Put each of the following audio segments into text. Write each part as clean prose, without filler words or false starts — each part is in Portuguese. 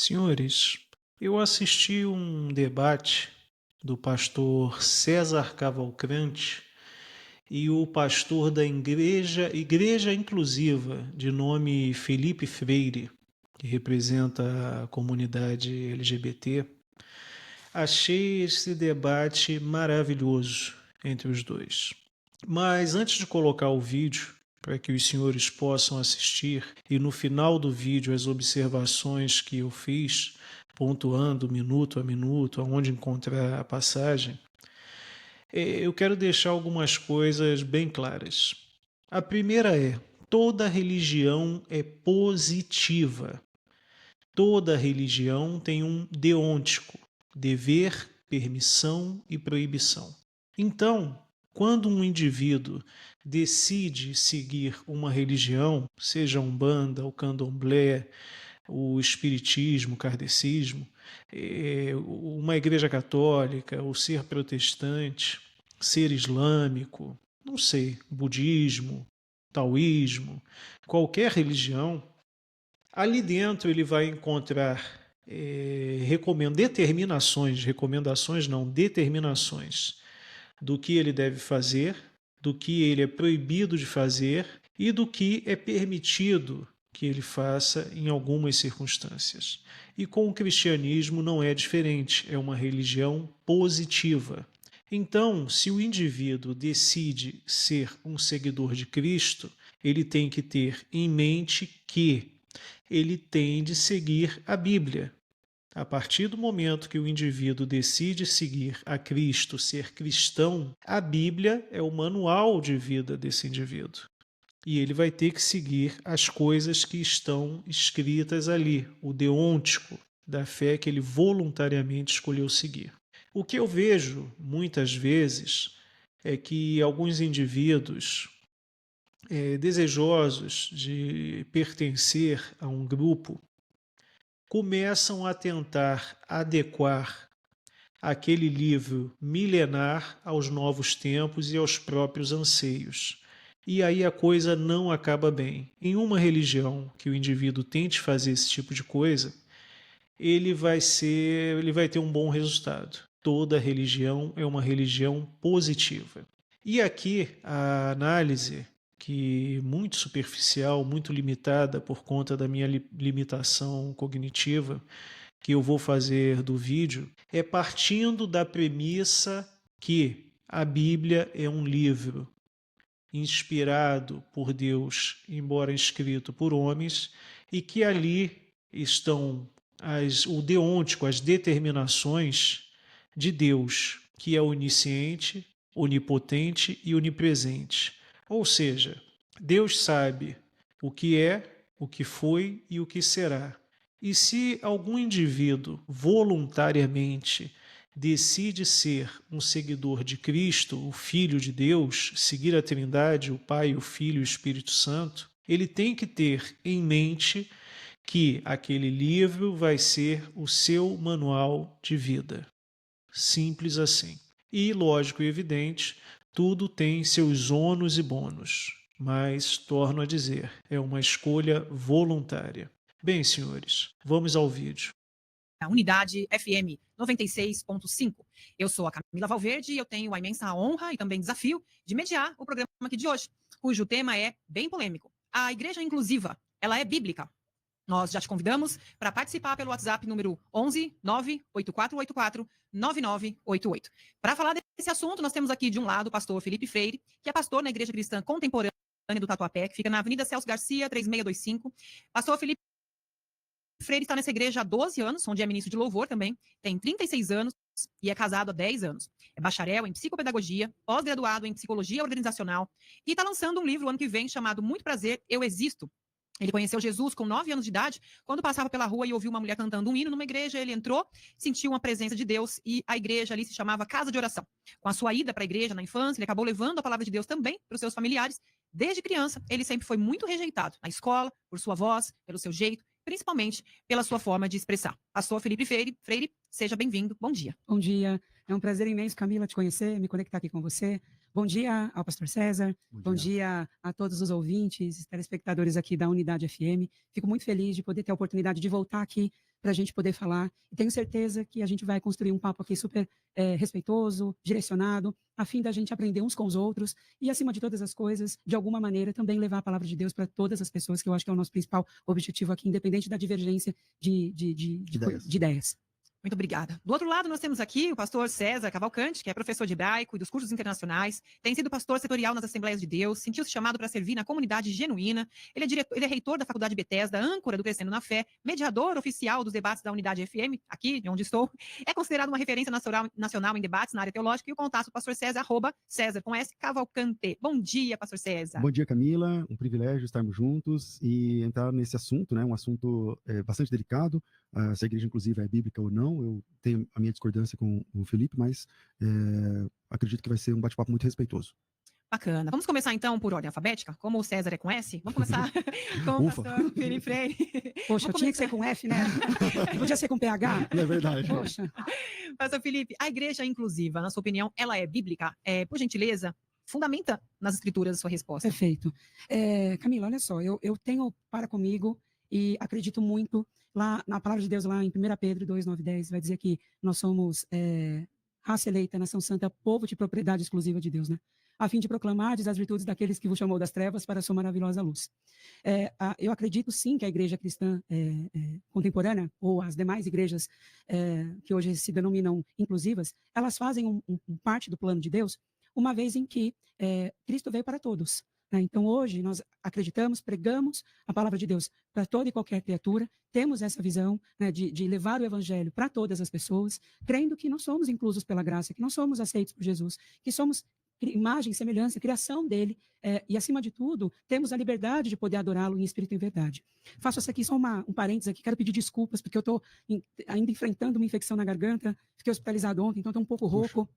Senhores, eu assisti um debate do pastor César Cavalcante e o pastor da Igreja Inclusiva, de nome Felipe Freire, que representa a comunidade LGBT. Achei esse debate maravilhoso entre os dois. Mas antes de colocar o vídeo, para que os senhores possam assistir, e no final do vídeo as observações que eu fiz, pontuando minuto a minuto, aonde encontrar a passagem, eu quero deixar algumas coisas bem claras. A primeira é: toda religião é positiva. Toda religião tem um deôntico, dever, permissão e proibição. Então, quando um indivíduo decide seguir uma religião, seja a Umbanda, o Candomblé, o Espiritismo, o Kardecismo, uma igreja católica, ou ser protestante, ser islâmico, não sei, budismo, taoísmo, qualquer religião, ali dentro ele vai encontrar determinações do que ele deve fazer, do que ele é proibido de fazer e do que é permitido que ele faça em algumas circunstâncias. E com o cristianismo não é diferente, é uma religião positiva. Então, se o indivíduo decide ser um seguidor de Cristo, ele tem que ter em mente que ele tem de seguir a Bíblia. A partir do momento que o indivíduo decide seguir a Cristo, ser cristão, a Bíblia é o manual de vida desse indivíduo. E ele vai ter que seguir as coisas que estão escritas ali, o deôntico da fé que ele voluntariamente escolheu seguir. O que eu vejo muitas vezes é que alguns indivíduos desejosos de pertencer a um grupo começam a tentar adequar aquele livro milenar aos novos tempos e aos próprios anseios. E aí a coisa não acaba bem. Em uma religião que o indivíduo tente fazer esse tipo de coisa, ele vai ter um bom resultado. Toda religião é uma religião positiva. E aqui a análise, que muito superficial, muito limitada por conta da minha limitação cognitiva, que eu vou fazer do vídeo, é partindo da premissa que a Bíblia é um livro inspirado por Deus, embora escrito por homens, e que ali estão o deôntico, as determinações de Deus, que é onisciente, onipotente e onipresente. Ou seja, Deus sabe o que é, o que foi e o que será. E se algum indivíduo voluntariamente decide ser um seguidor de Cristo, o Filho de Deus, seguir a Trindade, o Pai, o Filho e o Espírito Santo, ele tem que ter em mente que aquele livro vai ser o seu manual de vida. Simples assim. E, lógico e evidente, tudo tem seus ônus e bônus, mas, torno a dizer, é uma escolha voluntária. Bem, senhores, vamos ao vídeo. A Unidade FM 96.5. Eu sou a Camila Valverde e eu tenho a imensa honra e também desafio de mediar o programa aqui de hoje, cujo tema é bem polêmico. A Igreja Inclusiva, ela é bíblica? Nós já te convidamos para participar pelo WhatsApp número 11 98484 9988. Para falar desse assunto, nós temos aqui de um lado o pastor Felipe Freire, que é pastor na Igreja Cristã Contemporânea do Tatuapé, que fica na Avenida Celso Garcia, 3625. Pastor Felipe Freire está nessa igreja há 12 anos, onde é ministro de louvor também, tem 36 anos e é casado há 10 anos. É bacharel em psicopedagogia, pós-graduado em psicologia organizacional e está lançando um livro ano que vem chamado Muito Prazer, Eu Existo. Ele conheceu Jesus com 9 anos de idade, quando passava pela rua e ouviu uma mulher cantando um hino numa igreja, ele entrou, sentiu uma presença de Deus e a igreja ali se chamava Casa de Oração. Com a sua ida para a igreja na infância, ele acabou levando a palavra de Deus também para os seus familiares. Desde criança, ele sempre foi muito rejeitado na escola, por sua voz, pelo seu jeito, principalmente pela sua forma de expressar. Pastor Felipe Freire, seja bem-vindo. Bom dia. Bom dia. É um prazer imenso, Camila, te conhecer, me conectar aqui com você. Bom dia ao pastor César. Bom dia a todos os ouvintes, telespectadores aqui da Unidade FM. Fico muito feliz de poder ter a oportunidade de voltar aqui para a gente poder falar. E tenho certeza que a gente vai construir um papo aqui super respeitoso, direcionado, a fim da gente aprender uns com os outros e, acima de todas as coisas, de alguma maneira, também levar a palavra de Deus para todas as pessoas, que eu acho que é o nosso principal objetivo aqui, independente da divergência de ideias. Muito obrigada. Do outro lado, nós temos aqui o pastor César Cavalcante, que é professor de hebraico e dos cursos internacionais, tem sido pastor setorial nas Assembleias de Deus, sentiu-se chamado para servir na comunidade genuína. Ele é reitor da Faculdade Bethesda, âncora do Crescendo na Fé, mediador oficial dos debates da Unidade FM, aqui de onde estou. É considerado uma referência nacional em debates na área teológica, e o contato do pastor César, @César, com S, Cavalcante. Bom dia, pastor César. Bom dia, Camila. Um privilégio estarmos juntos e entrar nesse assunto, né? Um assunto bastante delicado, se a igreja inclusive é bíblica ou não. Eu tenho a minha discordância com o Felipe, mas acredito que vai ser um bate-papo muito respeitoposo. Bacana. Vamos começar então por ordem alfabética? Como o César é com S, vamos começar com o pastor Felipe Freire. Poxa, tinha que ser com F, né? Podia ser com PH? Não é verdade. Poxa. Pastor Felipe, a igreja inclusiva, na sua opinião, ela é bíblica? Por gentileza, fundamenta nas escrituras a sua resposta. Perfeito. Camila, olha só, eu tenho para comigo e acredito muito lá na palavra de Deus, lá em 1 Pedro 2, 9, 10, vai dizer que nós somos raça eleita, nação santa, povo de propriedade exclusiva de Deus, né? A fim de proclamardes as virtudes daqueles que vos chamou das trevas para a sua maravilhosa luz. Eu acredito sim que a igreja cristã contemporânea, ou as demais igrejas que hoje se denominam inclusivas, elas fazem parte do plano de Deus, uma vez em que Cristo veio para todos. Né? Então, hoje, nós acreditamos, pregamos a palavra de Deus para toda e qualquer criatura, temos essa visão, né, de levar o evangelho para todas as pessoas, crendo que nós somos inclusos pela graça, que nós somos aceitos por Jesus, que somos imagem, semelhança, criação dele, e acima de tudo, temos a liberdade de poder adorá-lo em espírito e em verdade. Faço essa aqui só um parênteses aqui, quero pedir desculpas, porque eu estou ainda enfrentando uma infecção na garganta, fiquei hospitalizado ontem, então estou um pouco rouco,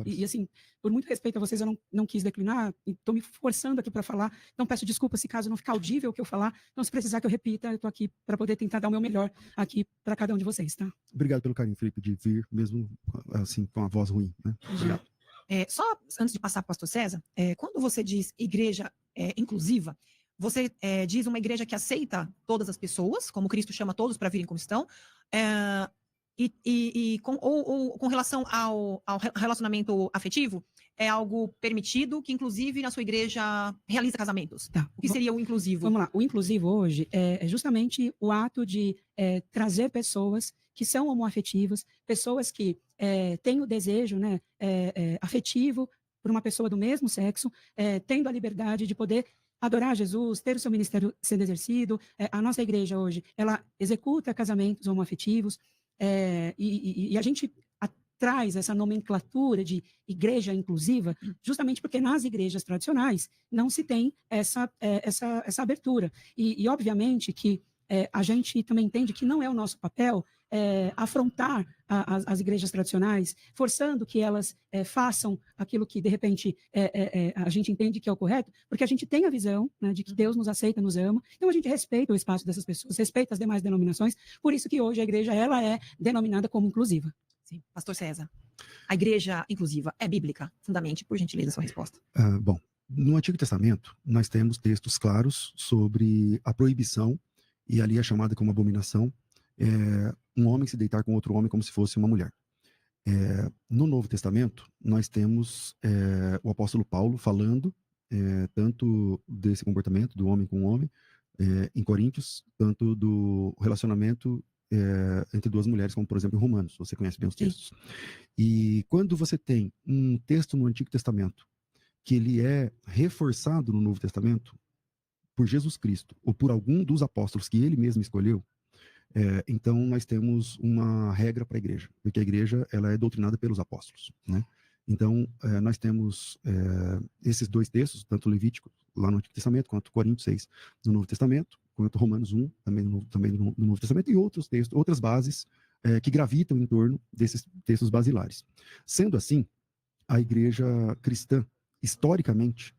e assim, por muito respeito a vocês, eu não quis declinar, e estou me forçando aqui para falar, então peço desculpas se caso não ficar audível o que eu falar, então se precisar que eu repita, eu estou aqui para poder tentar dar o meu melhor aqui para cada um de vocês, tá? Obrigado pelo carinho, Felipe, de vir, mesmo assim, com a voz ruim, né? Obrigado. Só antes de passar para o pastor César, quando você diz igreja inclusiva, você diz uma igreja que aceita todas as pessoas, como Cristo chama todos para virem como estão, com relação ao relacionamento afetivo, é algo permitido, que inclusive na sua igreja realiza casamentos. Tá. O que seria o inclusivo? Vamos lá, o inclusivo hoje é justamente o ato de trazer pessoas que são homoafetivas, pessoas que têm o desejo, né, afetivo por uma pessoa do mesmo sexo, tendo a liberdade de poder adorar Jesus, ter o seu ministério sendo exercido. A nossa igreja hoje, ela executa casamentos homoafetivos, e a gente traz essa nomenclatura de igreja inclusiva, justamente porque nas igrejas tradicionais não se tem essa abertura. E obviamente que a gente também entende que não é o nosso papel afrontar as igrejas tradicionais, forçando que elas façam aquilo que, de repente, a gente entende que é o correto, porque a gente tem a visão, né, de que Deus nos aceita, nos ama, então a gente respeita o espaço dessas pessoas, respeita as demais denominações, por isso que hoje a igreja ela é denominada como inclusiva. Sim. Pastor César, a igreja inclusiva é bíblica? Fundamente, por gentileza, a sua resposta. Bom, no Antigo Testamento, nós temos textos claros sobre a proibição, e ali é chamada como abominação, um homem se deitar com outro homem como se fosse uma mulher. No Novo Testamento, nós temos o apóstolo Paulo falando tanto desse comportamento do homem com o homem, em Coríntios, tanto do relacionamento entre duas mulheres, como por exemplo em Romanos, você conhece bem os textos. E quando você tem um texto no Antigo Testamento que ele é reforçado no Novo Testamento por Jesus Cristo, ou por algum dos apóstolos que ele mesmo escolheu, então nós temos uma regra para a igreja, porque a igreja ela é doutrinada pelos apóstolos, né? Então nós temos esses dois textos, tanto Levítico lá no Antigo Testamento, quanto Coríntios 6 no Novo Testamento, quanto Romanos 1 também no Novo Testamento, e outros textos, outras bases que gravitam em torno desses textos basilares. Sendo assim, a igreja cristã, historicamente,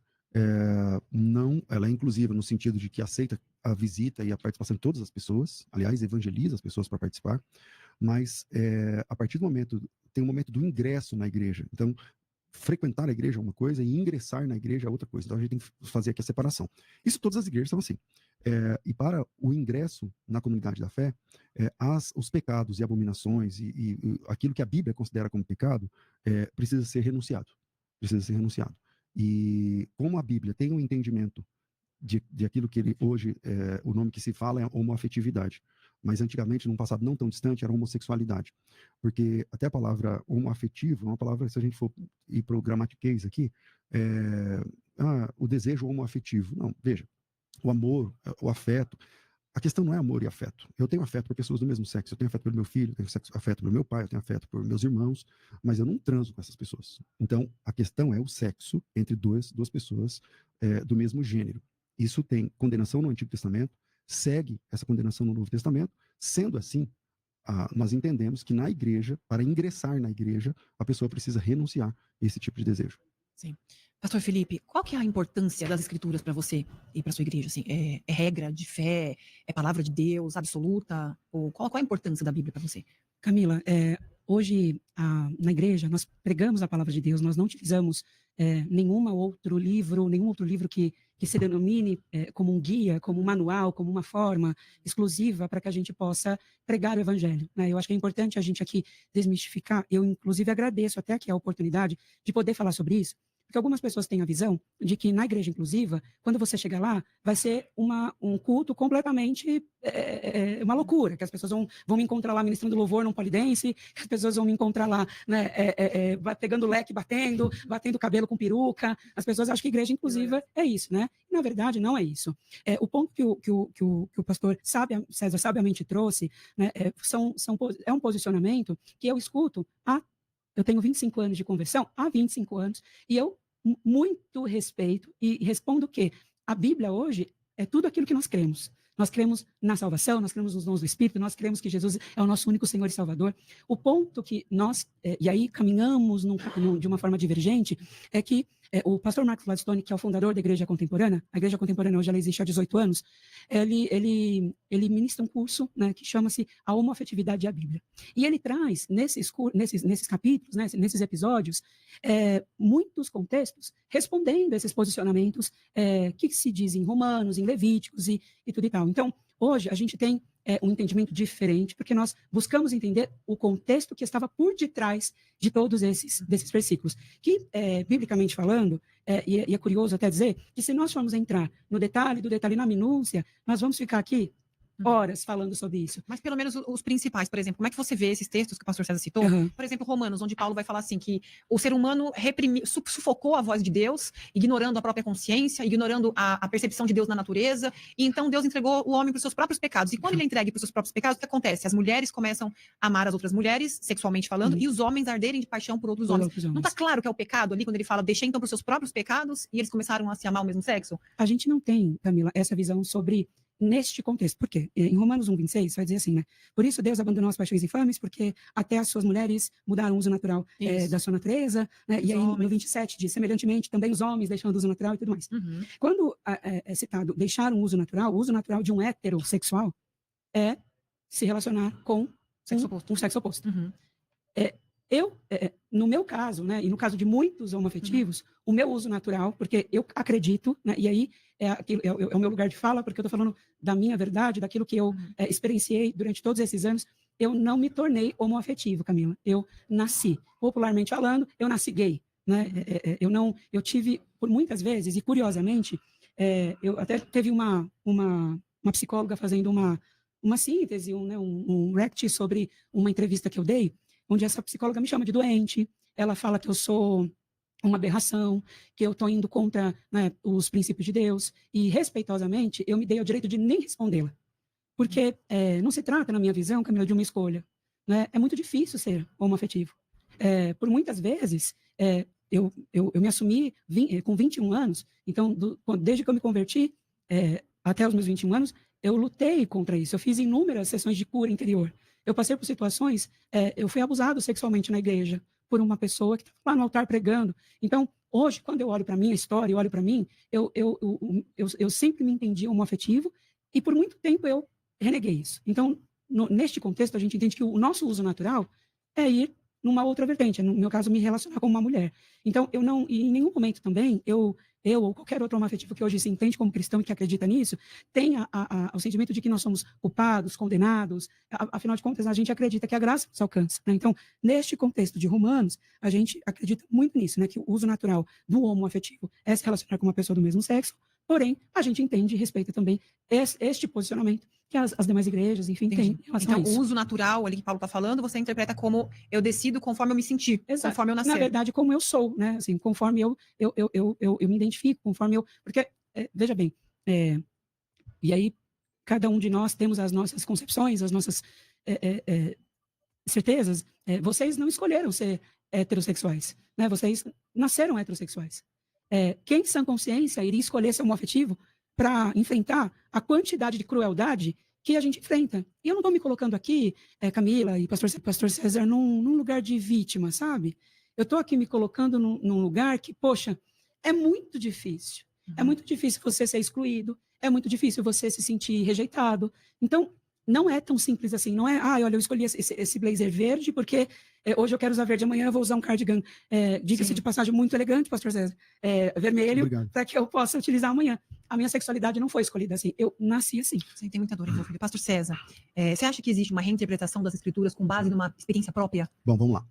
ela é inclusiva no sentido de que aceita a visita e a participação de todas as pessoas, aliás, evangeliza as pessoas para participar, mas a partir do momento, tem um momento do ingresso na igreja. Então, frequentar a igreja é uma coisa e ingressar na igreja é outra coisa. Então, a gente tem que fazer aqui a separação. Isso todas as igrejas são assim. E para o ingresso na comunidade da fé, os pecados e abominações e aquilo que a Bíblia considera como pecado precisa ser renunciado. Precisa ser renunciado. E como a Bíblia tem um entendimento de aquilo que hoje, o nome que se fala é homoafetividade, mas antigamente, num passado não tão distante, era homossexualidade, porque até a palavra homoafetivo é uma palavra, se a gente for ir para o gramatiquês aqui, o desejo homoafetivo. Não, veja, o amor, o afeto, a questão não é amor e afeto. Eu tenho afeto por pessoas do mesmo sexo, eu tenho afeto pelo meu filho, eu tenho afeto pelo meu pai, eu tenho afeto por meus irmãos, mas eu não transo com essas pessoas. Então, a questão é o sexo entre duas pessoas do mesmo gênero. Isso tem condenação no Antigo Testamento, segue essa condenação no Novo Testamento. Sendo assim, nós entendemos que na igreja, para ingressar na igreja, a pessoa precisa renunciar a esse tipo de desejo. Sim. Pastor Felipe, qual que é a importância das escrituras para você e para sua igreja? Assim, é regra de fé? É palavra de Deus absoluta? Ou qual a importância da Bíblia para você? Camila, hoje na igreja nós pregamos a palavra de Deus, nós não utilizamos nenhum outro livro que se denomine como um guia, como um manual, como uma forma exclusiva para que a gente possa pregar o evangelho, né? Eu acho que é importante a gente aqui desmistificar. Eu, inclusive, agradeço até aqui a oportunidade de poder falar sobre isso, porque algumas pessoas têm a visão de que na igreja inclusiva, quando você chegar lá, vai ser um culto completamente uma loucura, que as pessoas vão me encontrar lá ministrando louvor num polidense, que as pessoas vão me encontrar lá, né, pegando leque, batendo cabelo com peruca. As pessoas acham que igreja inclusiva é isso, né? E, na verdade, não é isso. O ponto que o pastor César sabiamente trouxe, né, é um posicionamento que eu escuto eu tenho 25 anos de conversão, há 25 anos, e eu muito respeito e respondo que a Bíblia hoje é tudo aquilo que nós cremos. Nós cremos na salvação, nós cremos nos dons do Espírito, nós cremos que Jesus é o nosso único Senhor e Salvador. O ponto que nós, e aí caminhamos de uma forma divergente, é que o pastor Marcos Gladstone, que é o fundador da Igreja Contemporânea, a Igreja Contemporânea hoje ela existe há 18 anos, ele ministra um curso, né, que chama-se A Homoafetividade e a Bíblia. E ele traz, nesses capítulos, né, nesses episódios, muitos contextos respondendo a esses posicionamentos que se dizem em Romanos, em Levíticos e tudo e tal. Então, hoje a gente tem um entendimento diferente, porque nós buscamos entender o contexto que estava por detrás de todos desses versículos, que, biblicamente falando, e é curioso até dizer, que se nós formos entrar no detalhe do detalhe, na minúcia, nós vamos ficar aqui horas falando sobre isso. Mas pelo menos os principais, por exemplo, como é que você vê esses textos que o pastor César citou? Por exemplo, Romanos, onde Paulo vai falar assim, que o ser humano sufocou a voz de Deus, ignorando a própria consciência, ignorando a percepção de Deus na natureza, e então Deus entregou o homem para os seus próprios pecados. E quando ele é entregue para os seus próprios pecados, o que acontece? As mulheres começam a amar as outras mulheres, sexualmente falando, e os homens arderem de paixão por outros homens. Não está claro que é o pecado ali, quando ele fala, deixei então para os seus próprios pecados, e eles começaram a se amar ao mesmo sexo? A gente não tem, Camila, essa visão sobre neste contexto. Por quê? Em Romanos 1:26 vai dizer assim, né? Por isso Deus abandonou as paixões infames, porque até as suas mulheres mudaram o uso natural da sua natureza, né? E aí no 27 diz, semelhantemente, também os homens deixando o uso natural e tudo mais. Quando é citado deixar o uso natural de um heterossexual é se relacionar com um sexo oposto. No meu caso, né, e no caso de muitos homoafetivos, o meu uso natural, porque eu acredito, né, e aí é o meu lugar de fala, porque eu estou falando da minha verdade, daquilo que eu experienciei durante todos esses anos, eu não me tornei homoafetivo, Camila. Eu nasci, popularmente falando, eu nasci gay. Né? Eu tive, por muitas vezes, e curiosamente, eu até teve uma psicóloga fazendo uma síntese, um rect sobre uma entrevista que eu dei, onde essa psicóloga me chama de doente, ela fala que eu sou uma aberração, que eu estou indo contra, né, os princípios de Deus, e respeitosamente eu me dei ao direito de nem respondê-la, porque não se trata, na minha visão, Camila, de uma escolha, né? É muito difícil ser homoafetivo. Por muitas vezes, eu me assumi com 21 anos, então, desde que eu me converti até os meus 21 anos, eu lutei contra isso, eu fiz inúmeras sessões de cura interior. Eu passei por situações, eu fui abusado sexualmente na igreja por uma pessoa que estava lá no altar pregando. Então, hoje, quando eu olho para a minha história, eu olho para mim, eu sempre me entendi homoafetivo e por muito tempo eu reneguei isso. Então, neste contexto, a gente entende que o nosso uso natural é ir numa outra vertente, no meu caso, me relacionar com uma mulher. Então, eu não, e em nenhum momento também, eu eu ou qualquer outro homoafetivo que hoje se entende como cristão e que acredita nisso, tem o sentimento de que nós somos culpados, condenados. Afinal de contas, a gente acredita que a graça nos alcança, né? Então, neste contexto de Romanos, a gente acredita muito nisso, né? Que o uso natural do homoafetivo é se relacionar com uma pessoa do mesmo sexo, porém, a gente entende e respeita também este posicionamento que as demais igrejas, enfim, têm em relação Então, a isso. o uso natural ali que Paulo está falando, você interpreta como eu decido conforme eu me sentir, Exato. conforme eu nascer. Na verdade, como eu sou, né? Assim, conforme eu me identifico, conforme eu... Porque, veja bem, e aí cada um de nós temos as nossas concepções, as nossas certezas. Vocês não escolheram ser heterossexuais, né? Vocês nasceram heterossexuais. Quem, de sã consciência, iria escolher ser homoafetivo para enfrentar a quantidade de crueldade que a gente enfrenta? E eu não estou me colocando aqui, Camila e pastor César, num lugar de vítima, sabe? Eu estou aqui me colocando num lugar que, poxa, é muito difícil. É muito difícil você ser excluído, é muito difícil você se sentir rejeitado. Então, não é tão simples assim, não é, olha, eu escolhi esse blazer verde porque hoje eu quero usar verde, amanhã eu vou usar um cardigan, diga-se de passagem, muito elegante, pastor César, vermelho, para que eu possa utilizar amanhã. A minha sexualidade não foi escolhida assim, eu nasci assim. Você tem muita dor envolvida. Pastor César, você acha que existe uma reinterpretação das escrituras com base numa experiência própria? Bom, vamos lá.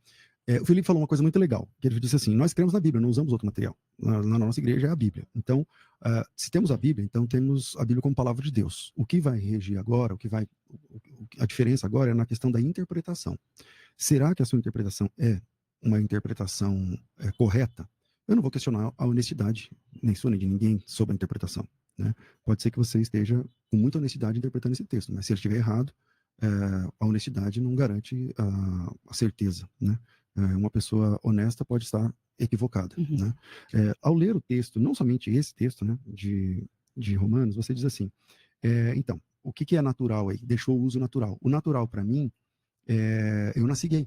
O Felipe falou uma coisa muito legal, que ele disse assim, nós cremos na Bíblia, não usamos outro material. Na nossa igreja é a Bíblia. Então, se temos a Bíblia, então temos a Bíblia como palavra de Deus. O que vai regir agora, a diferença agora é na questão da interpretação. Será que a sua interpretação é uma interpretação correta? Eu não vou questionar a honestidade, nem sua nem de ninguém, sobre a interpretação, né? Pode ser que você esteja com muita honestidade interpretando esse texto, mas se ele estiver errado, a honestidade não garante a certeza, né? Uma pessoa honesta pode estar equivocada, né? Ao ler o texto, não somente esse texto, né, de Romanos, você diz assim, então, o que é natural aí? Deixou o uso natural. O natural para mim, eu nasci gay.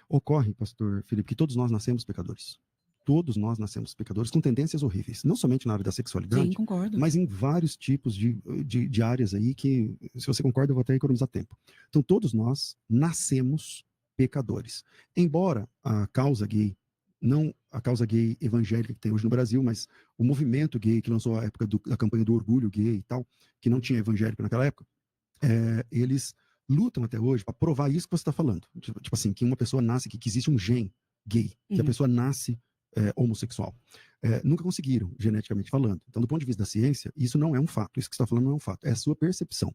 Ocorre, pastor Felipe, que todos nós nascemos pecadores. Todos nós nascemos pecadores com tendências horríveis, não somente na área da sexualidade, Sim, concordo. mas em vários tipos de áreas aí que, se você concorda, eu vou até economizar tempo. Então, todos nós nascemos pecadores. Embora a causa gay, não a causa gay evangélica que tem hoje no Brasil, mas o movimento gay que lançou a época da campanha do orgulho gay e tal, que não tinha evangélico naquela época, eles lutam até hoje para provar isso que você está falando. Tipo assim, que uma pessoa nasce, que existe um gene gay, que a pessoa nasce homossexual. Nunca conseguiram, geneticamente falando. Então, do ponto de vista da ciência, isso não é um fato. Isso que você está falando não é um fato. É a sua percepção.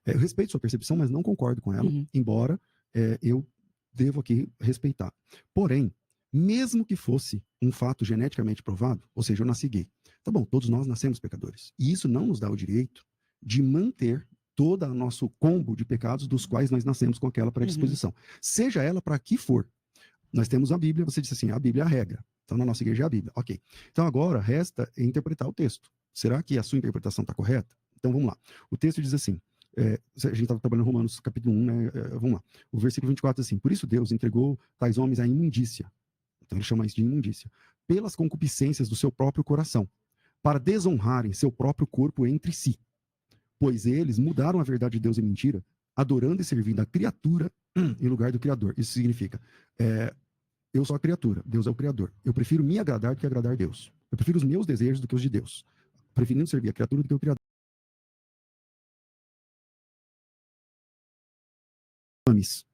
Eu respeito sua percepção, mas não concordo com ela, embora eu devo aqui respeitar. Porém, mesmo que fosse um fato geneticamente provado, ou seja, eu nasci gay, tá bom, todos nós nascemos pecadores. E isso não nos dá o direito de manter todo o nosso combo de pecados dos quais nós nascemos com aquela predisposição. Seja ela para que for. Nós temos a Bíblia, você disse assim, a Bíblia é a regra. Então, na nossa igreja é a Bíblia. Ok. Então, agora resta interpretar o texto. Será que a sua interpretação está correta? Então, vamos lá. O texto diz assim, a gente estava trabalhando em Romanos capítulo 1, né? Vamos lá. O versículo 24 diz assim, por isso Deus entregou tais homens à imundícia. Então, ele chama isso de imundícia. Pelas concupiscências do seu próprio coração, para desonrarem seu próprio corpo entre si. Pois eles mudaram a verdade de Deus em mentira, adorando e servindo a criatura em lugar do Criador. Isso significa, eu sou a criatura, Deus é o Criador. Eu prefiro me agradar do que agradar Deus. Eu prefiro os meus desejos do que os de Deus. Preferindo servir a criatura do que o Criador. Infames.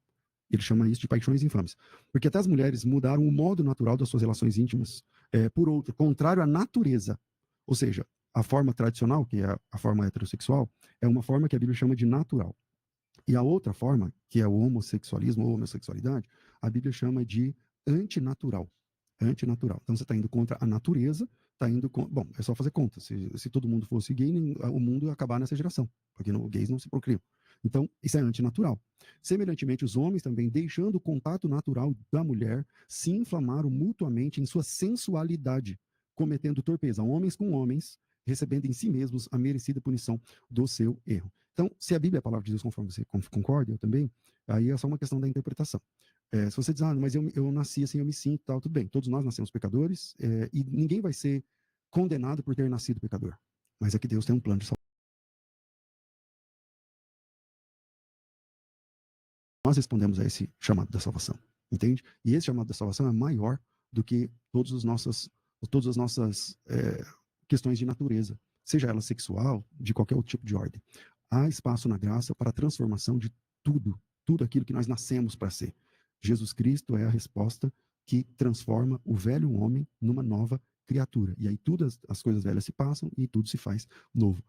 Ele chama isso de paixões infames. Porque até as mulheres mudaram o modo natural das suas relações íntimas por outro, contrário à natureza. Ou seja, a forma tradicional, que é a forma heterossexual, é uma forma que a Bíblia chama de natural. E a outra forma, que é o homossexualismo ou homossexualidade, a Bíblia chama de antinatural. Antinatural. Então você está indo contra a natureza, está indo contra... Bom, é só fazer conta. Se todo mundo fosse gay, o mundo ia acabar nessa geração, porque gays não se procriam. Então, isso é antinatural. Semelhantemente, os homens também, deixando o contato natural da mulher, se inflamaram mutuamente em sua sensualidade, cometendo torpeza, homens com homens, recebendo em si mesmos a merecida punição do seu erro. Então, se a Bíblia é a palavra de Deus, conforme você concorda, eu também, aí é só uma questão da interpretação. Se você diz, mas eu nasci assim, eu me sinto, tal, tudo bem. Todos nós nascemos pecadores e ninguém vai ser condenado por ter nascido pecador. Mas é que Deus tem um plano de salvação. Nós respondemos a esse chamado da salvação, entende? E esse chamado da salvação é maior do que todas as nossas ou todas as nossas questões de natureza, seja ela sexual, de qualquer outro tipo de ordem. Há espaço na graça para a transformação de tudo aquilo que nós nascemos para ser. Jesus Cristo é a resposta que transforma o velho homem numa nova criatura. E aí todas as coisas velhas se passam e tudo se faz novo.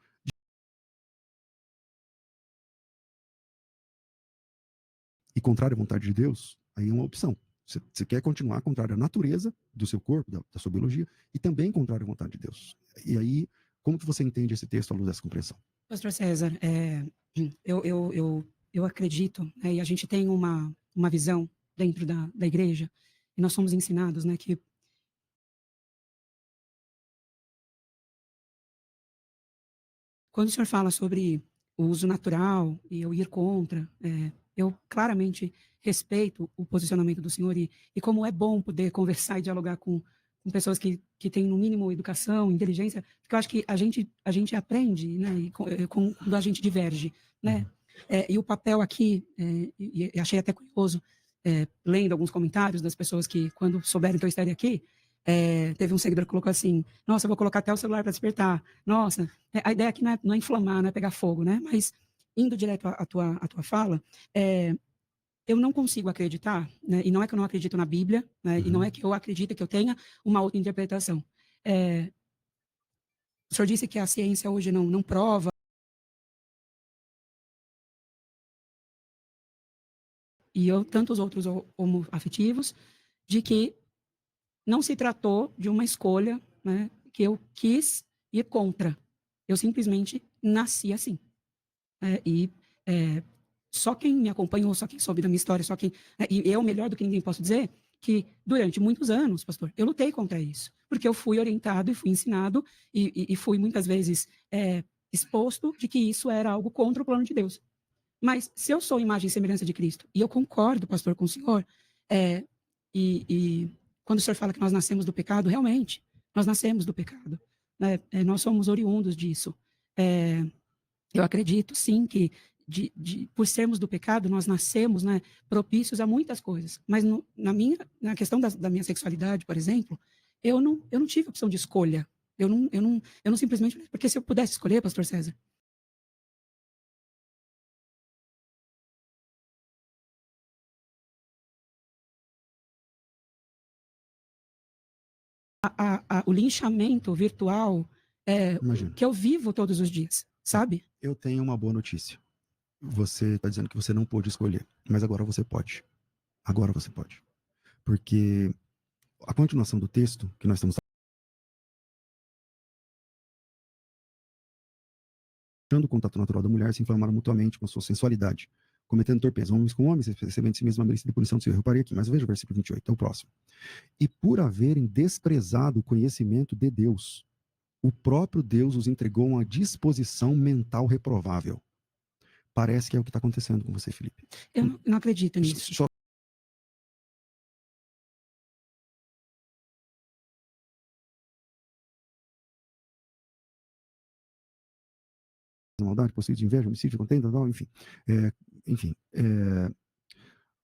E contrário à vontade de Deus, aí é uma opção. Você quer continuar contrário à natureza do seu corpo, da sua biologia, e também contrário à vontade de Deus. E aí, como que você entende esse texto à luz dessa compreensão? Pastor César, eu acredito, né, e a gente tem uma visão dentro da igreja, e nós somos ensinados, né, que quando o senhor fala sobre o uso natural e eu ir contra, eu claramente respeito o posicionamento do senhor e como é bom poder conversar e dialogar com pessoas que têm, no mínimo, educação, inteligência, porque eu acho que a gente aprende, né, e quando a gente diverge, né? E o papel aqui, e achei até curioso, lendo alguns comentários das pessoas que, quando souberam que eu estaria aqui, teve um seguidor que colocou assim: nossa, eu vou colocar até o celular para despertar. Nossa, a ideia aqui não é inflamar, não é pegar fogo, né? Mas, indo direto à tua fala, eu não consigo acreditar, né? E não é que eu não acredito na Bíblia, né? E não é que eu acredito que eu tenha uma outra interpretação. O senhor disse que a ciência hoje não prova, e eu, tantos outros homoafetivos, de que não se tratou de uma escolha, né, que eu quis ir contra. Eu simplesmente nasci assim. Só quem me acompanhou, só quem soube da minha história, e eu, melhor do que ninguém, posso dizer que durante muitos anos, pastor, eu lutei contra isso, porque eu fui orientado e fui ensinado e fui muitas vezes exposto de que isso era algo contra o plano de Deus. Mas se eu sou imagem e semelhança de Cristo, e eu concordo, pastor, com o senhor, e quando o senhor fala que nós nascemos do pecado, realmente, nós nascemos do pecado. Né? Nós somos oriundos disso. Eu acredito, sim, que por sermos do pecado, nós nascemos, né, propícios a muitas coisas. Mas na questão da minha sexualidade, por exemplo, eu não tive opção de escolha. Eu não simplesmente... Porque se eu pudesse escolher, pastor César, o linchamento virtual que eu vivo todos os dias, sabe? Eu tenho uma boa notícia. Você está dizendo que você não pôde escolher, mas agora você pode. Agora você pode. Porque a continuação do texto que nós estamos o contato natural da mulher, se inflamaram mutuamente com sua sensualidade, cometendo torpeza, homens com homens, recebendo de si mesmo a merecida punição do seu. Eu reparei aqui, mas veja o versículo 28, é o próximo. E por haverem desprezado o conhecimento de Deus, o próprio Deus os entregou a uma disposição mental reprovável. Parece que é o que está acontecendo com você, Felipe. Eu não acredito nisso. Só maldade, possuído de inveja, homicídio, contenda, enfim.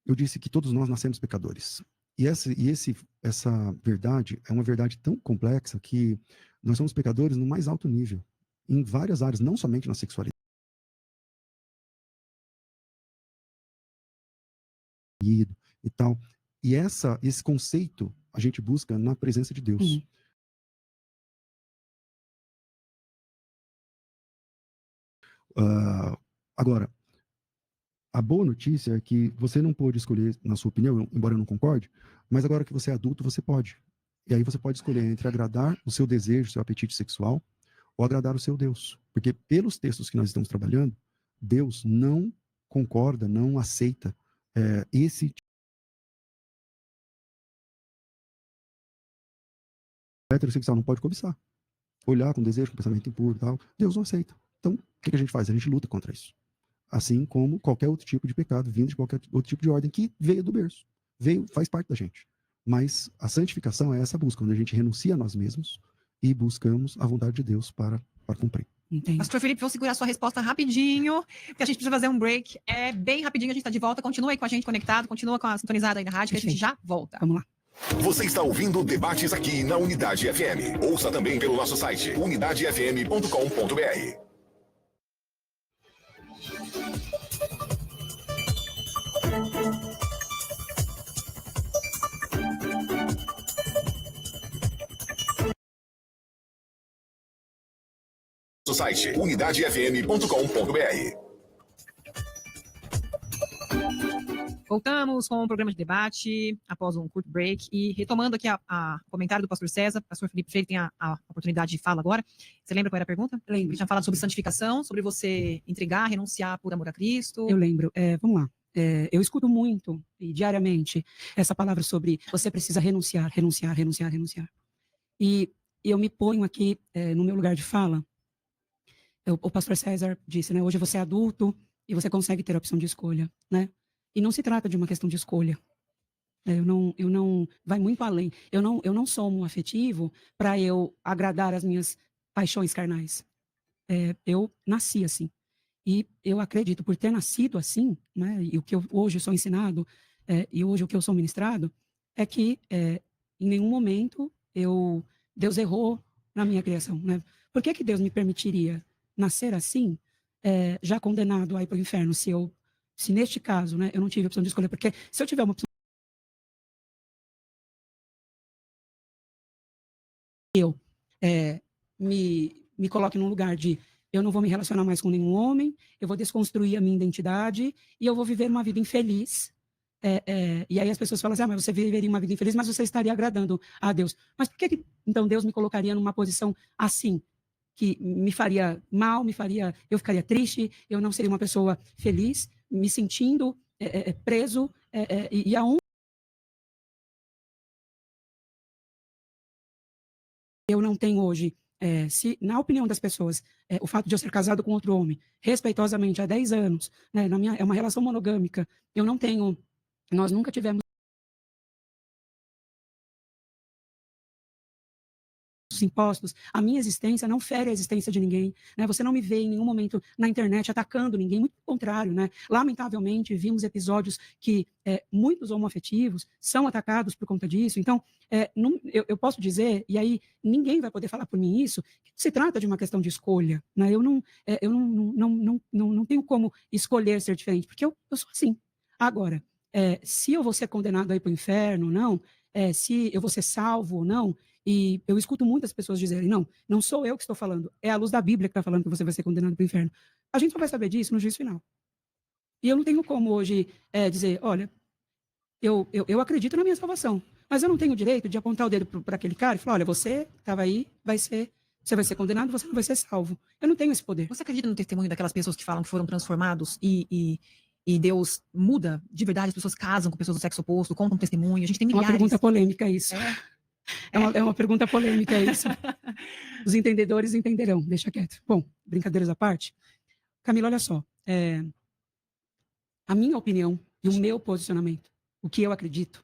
Eu disse que todos nós nascemos pecadores. E essa verdade é uma verdade tão complexa que nós somos pecadores no mais alto nível, em várias áreas, não somente na sexualidade. E tal. E esse conceito a gente busca na presença de Deus. Agora, a boa notícia é que você não pôde escolher, na sua opinião, embora eu não concorde, mas agora que você é adulto, você pode. E aí você pode escolher entre agradar o seu desejo, o seu apetite sexual, ou agradar o seu Deus. Porque pelos textos que nós estamos trabalhando, Deus não concorda, não aceita esse heterossexual, não pode cobiçar. Olhar com desejo, com pensamento impuro e tal. Deus não aceita. Então, o que a gente faz? A gente luta contra isso. Assim como qualquer outro tipo de pecado vindo de qualquer outro tipo de ordem que veio do berço. Faz parte da gente. Mas a santificação é essa busca, onde a gente renuncia a nós mesmos e buscamos a vontade de Deus para cumprir. Entendi. Pastor Felipe, vou segurar sua resposta rapidinho, porque a gente precisa fazer um break. Bem rapidinho, a gente está de volta. Continua aí com a gente conectado, continua com a sintonizada aí na rádio, que a gente já volta. Vamos lá. Você está ouvindo Debates aqui na Unidade FM. Ouça também pelo nosso site unidadefm.com.br. Nosso site unidadefm.com.br. Voltamos com o programa de debate após um curto break e retomando aqui a comentário do pastor César. O pastor Felipe Freire tem a oportunidade de fala agora. Você lembra qual era a pergunta? Lembro. Ele tinha falado sobre santificação, sobre você entregar, renunciar por amor a Cristo. Eu lembro. Vamos lá. Eu escuto muito e diariamente essa palavra sobre você precisa renunciar, renunciar, renunciar, renunciar. E eu me ponho aqui no meu lugar de fala. O pastor César disse, né? Hoje você é adulto e você consegue ter a opção de escolha, né? E não se trata de uma questão de escolha. Eu não vai muito além. Eu não sou um afetivo para eu agradar as minhas paixões carnais. Eu nasci assim. E eu acredito, por ter nascido assim, né, e o que eu hoje sou ensinado, e hoje o que eu sou ministrado, é que em nenhum momento Deus errou na minha criação. Né? Por que Deus me permitiria nascer assim, já condenado a ir para o inferno, se neste caso, né, eu não tive a opção de escolher? Porque se eu tiver uma opção, eu me coloque num lugar de eu não vou me relacionar mais com nenhum homem, eu vou desconstruir a minha identidade e eu vou viver uma vida infeliz. E aí as pessoas falam assim, mas você viveria uma vida infeliz, mas você estaria agradando a Deus. Mas por que então Deus me colocaria numa posição assim, que me faria mal, eu ficaria triste, eu não seria uma pessoa feliz, me sentindo preso, e aonde eu não tenho hoje, se na opinião das pessoas, o fato de eu ser casado com outro homem, respeitosamente há 10 anos, né, é uma relação monogâmica, nós nunca tivemos impostos, a minha existência não fere a existência de ninguém, né? Você não me vê em nenhum momento na internet atacando ninguém, muito pelo contrário, né? Lamentavelmente, vimos episódios que muitos homoafetivos são atacados por conta disso, então, eu posso dizer, e aí ninguém vai poder falar por mim isso, que se trata de uma questão de escolha, né? Eu não tenho como escolher ser diferente, porque eu sou assim. Agora, se eu vou ser condenado a ir para o inferno ou não, se eu vou ser salvo ou não, e eu escuto muitas pessoas dizerem, não sou eu que estou falando, é a luz da Bíblia que está falando que você vai ser condenado para o inferno. A gente só vai saber disso no juízo final. E eu não tenho como hoje dizer, olha, eu acredito na minha salvação, mas eu não tenho o direito de apontar o dedo para aquele cara e falar, olha, você estava aí, você vai ser condenado, você não vai ser salvo. Eu não tenho esse poder. Você acredita no testemunho daquelas pessoas que falam que foram transformados e Deus muda de verdade? As pessoas casam com pessoas do sexo oposto, contam testemunho. A gente tem milhares. É uma pergunta polêmica isso. É uma pergunta polêmica isso. Os entendedores entenderão, deixa quieto. Bom, brincadeiras à parte. Camila, olha só. A minha opinião e o meu posicionamento, o que eu acredito,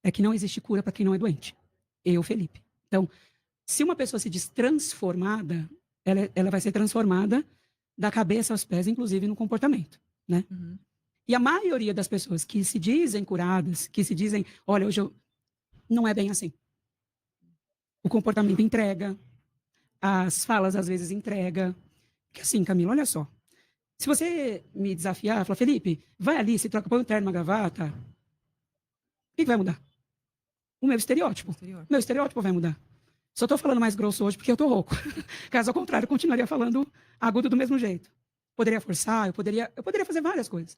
é que não existe cura para quem não é doente. Eu, Felipe. Então, se uma pessoa se diz transformada, ela vai ser transformada da cabeça aos pés, inclusive no comportamento, né? Uhum. E a maioria das pessoas que se dizem curadas, que se dizem, olha, hoje não é bem assim. O comportamento entrega, as falas às vezes entrega. Porque assim, Camila, olha só. Se você me desafiar, falar, Felipe, vai ali, se troca, põe um terno, uma gravata, o que vai mudar? O meu estereótipo. Meu estereótipo vai mudar. Só estou falando mais grosso hoje porque eu estou rouco. Caso ao contrário, eu continuaria falando agudo do mesmo jeito. Poderia forçar, eu poderia fazer várias coisas.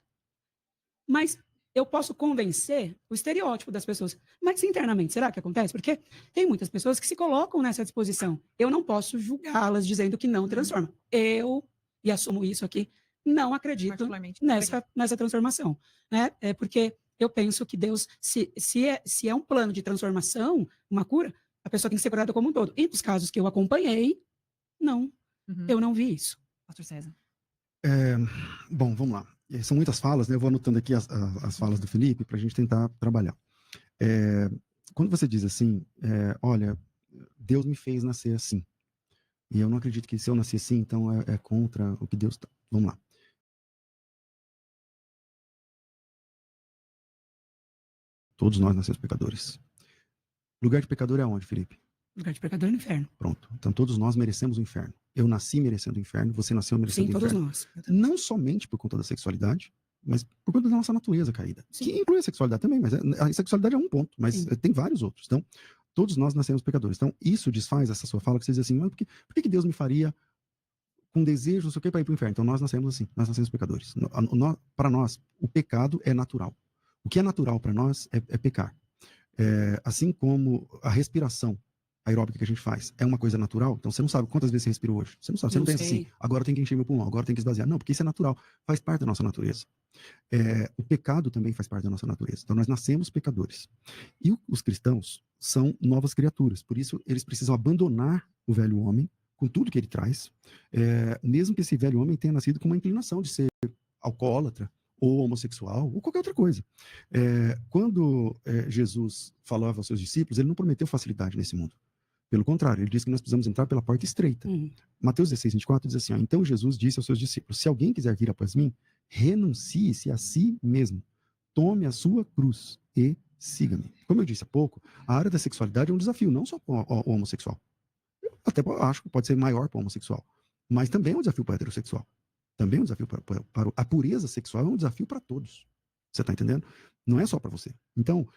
Mas eu posso convencer o estereótipo das pessoas. Mas internamente, será que acontece? Porque tem muitas pessoas que se colocam nessa disposição. Eu não posso julgá-las dizendo que não transforma. Eu, e assumo isso aqui, não acredito nessa transformação. Né? Porque eu penso que Deus, se é um plano de transformação, uma cura, a pessoa tem que ser curada como um todo. E nos casos que eu acompanhei, não. Eu não vi isso. Pastor César. Bom, vamos lá. São muitas falas, né? Eu vou anotando aqui as falas do Felipe para a gente tentar trabalhar. Quando você diz assim, olha, Deus me fez nascer assim, e eu não acredito que se eu nasci assim, então é contra o que Deus está. Vamos lá. Todos nós nascemos pecadores. Lugar de pecador é onde, Felipe? Lugar de pecador é no inferno. Pronto. Então todos nós merecemos o inferno. Eu nasci merecendo o inferno, você nasceu merecendo Sim, o inferno. todos nós. Não somente por conta da sexualidade, mas por conta da nossa natureza caída. Sim. Que inclui a sexualidade também, mas a sexualidade é um ponto, mas Sim. tem vários outros. Então, todos nós nascemos pecadores. Então, isso desfaz essa sua fala que você diz assim, mas por que Deus me faria com desejo, não sei o que, para ir para o inferno? Então, nós nascemos assim, nós nascemos pecadores. Para nós, o pecado é natural. O que é natural para nós é pecar. Assim como a respiração aeróbica que a gente faz é uma coisa natural, então você não sabe quantas vezes você respirou hoje. Você não sabe, você não pensa assim, agora tem que encher meu pulmão, agora tem que esvaziar. Não, porque isso é natural, faz parte da nossa natureza. O pecado também faz parte da nossa natureza. Então nós nascemos pecadores. E os cristãos são novas criaturas, por isso eles precisam abandonar o velho homem com tudo que ele traz, mesmo que esse velho homem tenha nascido com uma inclinação de ser alcoólatra, ou homossexual, ou qualquer outra coisa. Quando Jesus falava aos seus discípulos, ele não prometeu facilidade nesse mundo. Pelo contrário, ele disse que nós precisamos entrar pela porta estreita. Mateus 16, 24 diz assim, então Jesus disse aos seus discípulos, se alguém quiser vir após mim, renuncie-se a si mesmo, tome a sua cruz e siga-me. Como eu disse há pouco, a área da sexualidade é um desafio, não só para o homossexual. Eu até acho que pode ser maior para o homossexual, mas também é um desafio para o heterossexual. Também é um desafio para a pureza sexual, é um desafio para todos. Você está entendendo? Não é só para você. Então,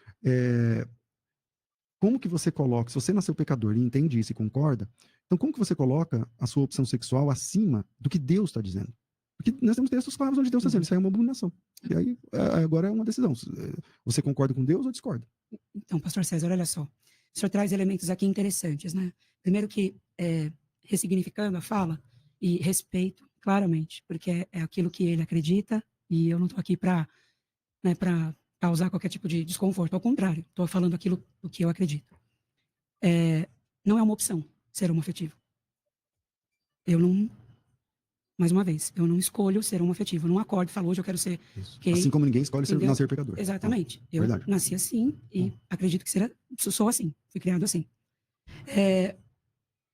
como que você coloca, se você nasceu pecador e entende isso e concorda, então como que você coloca a sua opção sexual acima do que Deus está dizendo? Porque nós temos textos claros onde Deus está dizendo, isso aí é uma abominação. E aí, agora é uma decisão. Você concorda com Deus ou discorda? Então, pastor César, olha só. O senhor traz elementos aqui interessantes, né? Primeiro que, ressignificando a fala, e respeito, claramente, porque é aquilo que ele acredita, e eu não estou aqui para causar qualquer tipo de desconforto, ao contrário, estou falando aquilo do que eu acredito. Não é uma opção ser homoafetivo. Eu não, mais uma vez, eu não escolho ser homoafetivo, eu não acordo e falo, hoje eu quero ser gay. Assim como ninguém escolhe nascer pecador. Exatamente. Eu Verdade. nasci assim e acredito que sou assim, fui criado assim.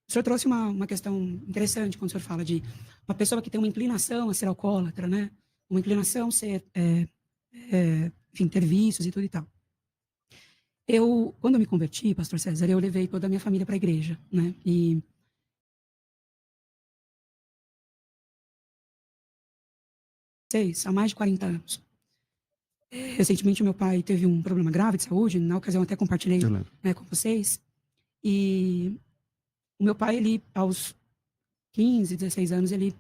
O senhor trouxe uma questão interessante quando o senhor fala de uma pessoa que tem uma inclinação a ser alcoólatra, né? Uma inclinação a ser, enfim, ter vícios e tudo e tal. Quando eu me converti, pastor César, eu levei toda a minha família para a igreja, né? E há mais de 40 anos. Recentemente, meu pai teve um problema grave de saúde, na ocasião até compartilhei, né, com vocês. E o meu pai, ele, aos 15, 16 anos, ele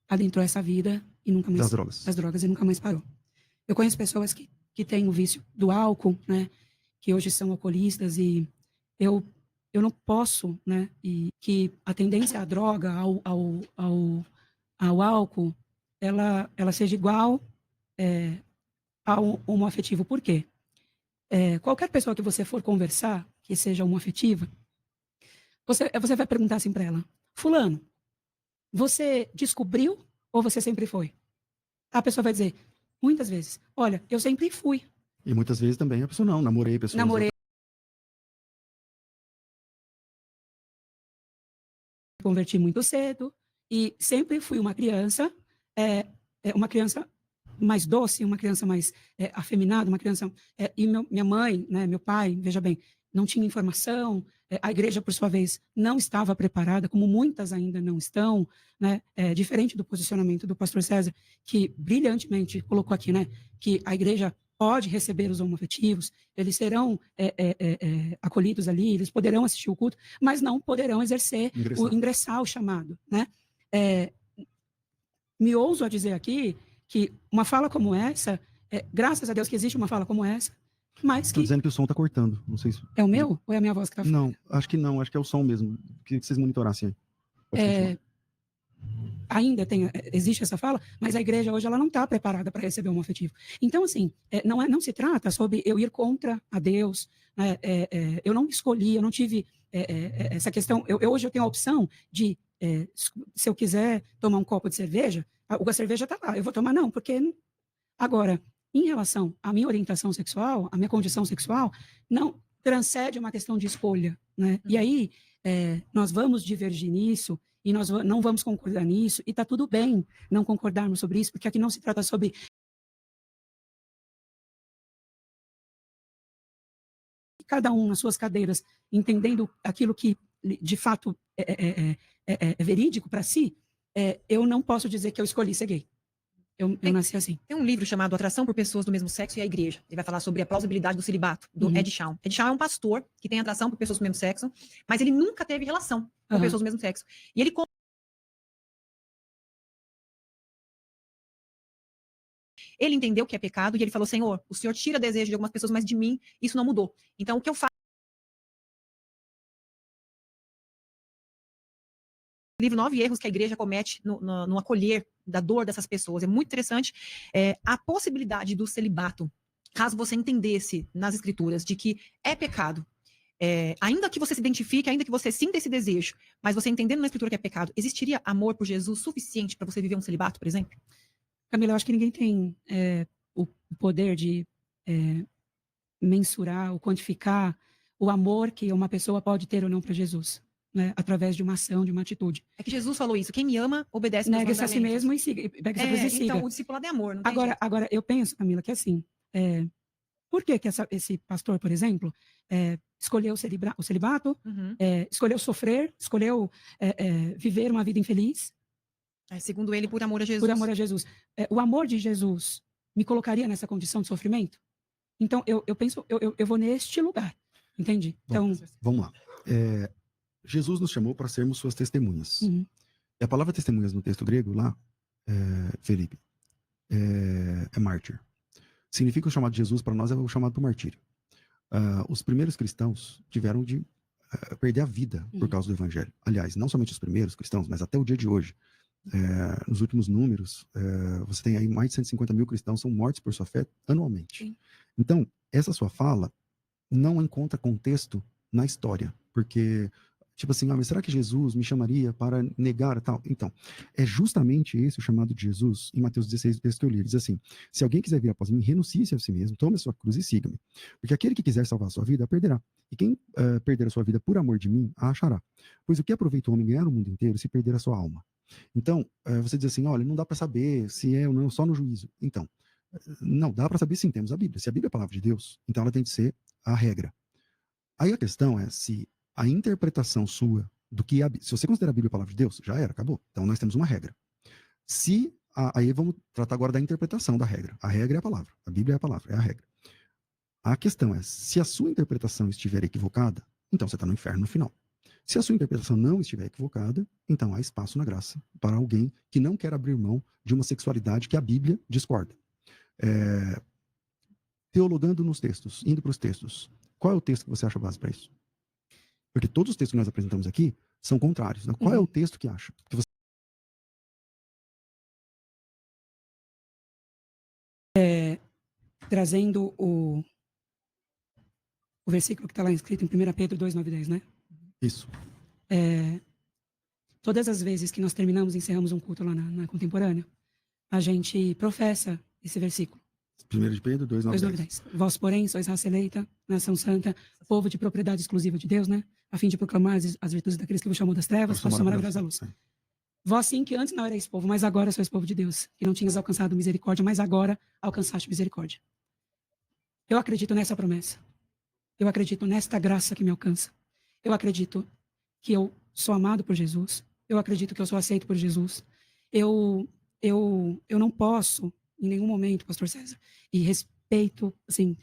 adentrou essa vida e nunca mais... Das drogas e nunca mais parou. Eu conheço pessoas que têm o vício do álcool, né? Que hoje são alcoolistas e eu não posso, né? E que a tendência à droga, ao álcool, ela seja igual ao homoafetivo. Por quê? Qualquer pessoa que você for conversar, que seja homoafetiva, você vai perguntar assim para ela, fulano, você descobriu ou você sempre foi? A pessoa vai dizer, muitas vezes, olha, eu sempre fui. E muitas vezes também a pessoa não, namorei pessoas... Converti muito cedo e sempre fui uma criança mais doce, uma criança mais afeminada, uma criança... e minha mãe, né, meu pai, veja bem, não tinha informação, a igreja, por sua vez, não estava preparada, como muitas ainda não estão, né, diferente do posicionamento do pastor César, que brilhantemente colocou aqui, né, que a igreja pode receber os homoafetivos, eles serão acolhidos ali, eles poderão assistir o culto, mas não poderão ingressar o chamado, né? Me ouso a dizer aqui que uma fala como essa, graças a Deus que existe uma fala como essa, mas Estou dizendo que o som está cortando, não sei se... É o meu ou é a minha voz que está falando? Não, acho que não, acho que é o som mesmo, que vocês monitorassem aí. Ainda existe essa fala, mas a igreja hoje ela não está preparada para receber um homoafetivo. Então, assim, não se trata sobre eu ir contra a Deus, né? Eu não escolhi, eu não tive essa questão. Hoje eu tenho a opção de, se eu quiser tomar um copo de cerveja, a cerveja está lá, eu vou tomar não, porque... Agora, em relação à minha orientação sexual, à minha condição sexual, não transcende uma questão de escolha, né? E aí, nós vamos divergir nisso, e nós não vamos concordar nisso, e está tudo bem não concordarmos sobre isso, porque aqui não se trata sobre cada um nas suas cadeiras, entendendo aquilo que de fato é verídico para si, eu não posso dizer que eu escolhi ser gay. Eu nasci assim. Tem um livro chamado Atração por Pessoas do Mesmo Sexo e a Igreja. Ele vai falar sobre a plausibilidade do celibato, do Ed Shawn. Ed Shawn é um pastor que tem atração por pessoas do mesmo sexo, mas ele nunca teve relação com pessoas do mesmo sexo. E ele entendeu que é pecado e ele falou: Senhor, o Senhor tira desejo de algumas pessoas, mas de mim isso não mudou. Então, o que eu faço? O livro 9 erros que a igreja comete no acolher da dor dessas pessoas. É muito interessante a possibilidade do celibato, caso você entendesse nas escrituras de que é pecado. Ainda que você se identifique, ainda que você sinta esse desejo, mas você entendendo na escritura que é pecado, existiria amor por Jesus suficiente para você viver um celibato, por exemplo? Camila, eu acho que ninguém tem o poder de mensurar ou quantificar o amor que uma pessoa pode ter ou não para Jesus, né? Através de uma ação, de uma atitude. É que Jesus falou isso: quem me ama, obedece meus mandamentos. Nega-se a si mesmo e siga, pega essa cruz e siga. Então, o discipulado é amor, não tem agora, jeito. Agora, eu penso, Camila, que assim, por que esse pastor, por exemplo, escolheu o celibato, escolheu sofrer, escolheu viver uma vida infeliz? Segundo ele, por amor a Jesus. Por amor a Jesus. O amor de Jesus me colocaria nessa condição de sofrimento? Então, eu penso, eu vou neste lugar, entende? Então, vamos lá. Jesus nos chamou para sermos suas testemunhas. E a palavra testemunhas no texto grego lá, Felipe, é mártir. Significa o chamado de Jesus para nós é o chamado para o martírio. Os primeiros cristãos tiveram de perder a vida por causa do evangelho. Aliás, não somente os primeiros cristãos, mas até o dia de hoje. Nos últimos números, você tem aí mais de 150 mil cristãos são mortos por sua fé anualmente. Sim. Então, essa sua fala não encontra contexto na história, porque, tipo assim, mas será que Jesus me chamaria para negar tal? Então, é justamente esse o chamado de Jesus em Mateus 16, o texto que eu li. Ele diz assim: se alguém quiser vir após mim, renuncie-se a si mesmo, tome a sua cruz e siga-me. Porque aquele que quiser salvar a sua vida, a perderá. E quem perder a sua vida por amor de mim, a achará. Pois o que aproveita o homem ganhar o mundo inteiro se perder a sua alma? Então, você diz assim: olha, não dá para saber se é ou não, só no juízo. Então, não, dá para saber sim, temos a Bíblia. Se a Bíblia é a palavra de Deus, então ela tem de ser a regra. Aí a questão é se a interpretação sua do que se você considera a Bíblia a palavra de Deus, já era, acabou. Então nós temos uma regra. Aí vamos tratar agora da interpretação da regra. A regra é a palavra, a Bíblia é a palavra, é a regra. A questão é, se a sua interpretação estiver equivocada, então você está no inferno no final. Se a sua interpretação não estiver equivocada, então há espaço na graça para alguém que não quer abrir mão de uma sexualidade que a Bíblia discorda. Teologando nos textos, indo para os textos, qual é o texto que você acha base para isso? Porque todos os textos que nós apresentamos aqui são contrários. Né? Qual é o texto que acha? Que você... Trazendo o versículo que está lá escrito em 1 Pedro 2, 9 e 10, né? Isso. Todas as vezes que nós terminamos e encerramos um culto lá na Contemporânea, a gente professa esse versículo. 1 Pedro 2, 9 e 10. Vós, porém, sois raça eleita, nação santa, povo de propriedade exclusiva de Deus, né? A fim de proclamar as virtudes daqueles que vos chamou das trevas, para a sua maravilhosa luz. Vós sim, que antes não erais povo, mas agora sois povo de Deus, que não tinhas alcançado misericórdia, mas agora alcançaste misericórdia. Eu acredito nessa promessa. Eu acredito nesta graça que me alcança. Eu acredito que eu sou amado por Jesus. Eu acredito que eu sou aceito por Jesus. Eu não posso, em nenhum momento, pastor César, e respeito, assim,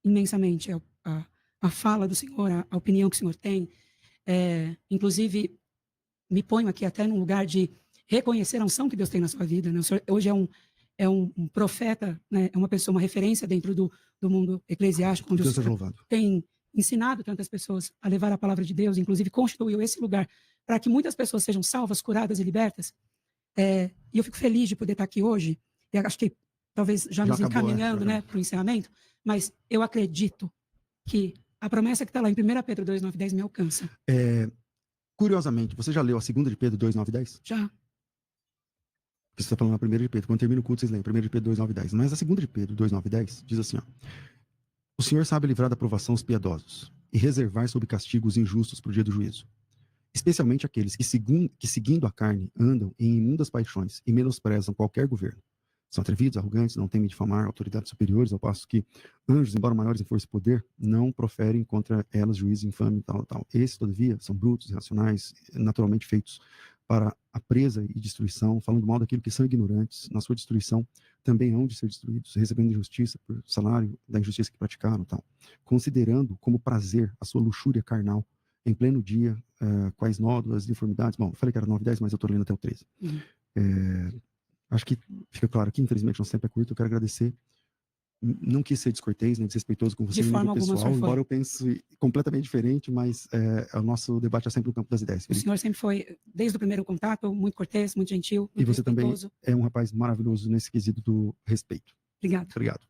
imensamente a fala do Senhor, a opinião que o Senhor tem. Inclusive, me ponho aqui até num lugar de reconhecer a unção que Deus tem na sua vida. Né? O Senhor hoje é um profeta, né? É uma pessoa, uma referência dentro do mundo eclesiástico, onde o Senhor tem ensinado tantas pessoas a levar a palavra de Deus, inclusive constituiu esse lugar para que muitas pessoas sejam salvas, curadas e libertas. E eu fico feliz de poder estar aqui hoje. Eu acho que talvez já nos encaminhando, né, para o encerramento, mas eu acredito que a promessa que está lá em 1 Pedro 2, 9 e 10 me alcança. Curiosamente, você já leu a 2 de Pedro 2, 9 e 10? Já. Você está falando na 1 de Pedro. Quando termina o culto, vocês leem 1 de Pedro 2, 9 e 10. Mas a 2 de Pedro 2, 9 e 10 diz assim, ó: o Senhor sabe livrar da provação os piedosos e reservar sob castigo os injustos para o dia do juízo. Especialmente aqueles que seguindo a carne, andam em imundas paixões e menosprezam qualquer governo. São atrevidos, arrogantes, não temem difamar autoridades superiores, ao passo que anjos, embora maiores em força e poder, não proferem contra elas juízo infame e tal, tal. Esses, todavia, são brutos, irracionais, naturalmente feitos para a presa e destruição, falando mal daquilo que são ignorantes, na sua destruição também hão de ser destruídos, recebendo injustiça por salário da injustiça que praticaram, tal. Considerando como prazer a sua luxúria carnal, em pleno dia, quais nódoas, deformidades. Bom, eu falei que era 9 e 10, mas eu estou lendo até o 13. Acho que fica claro que, infelizmente, nosso tempo é curto. Eu quero agradecer. Não quis ser descortês, nem desrespeitoso com você, De forma alguma, pessoal, senhor foi. embora eu pense completamente diferente, mas o nosso debate é sempre no campo das ideias. O Felipe. senhor sempre foi, desde o primeiro contato, muito cortês, muito gentil, muito E você também respeitoso. é um rapaz maravilhoso nesse quesito do respeito. Obrigado. Obrigado.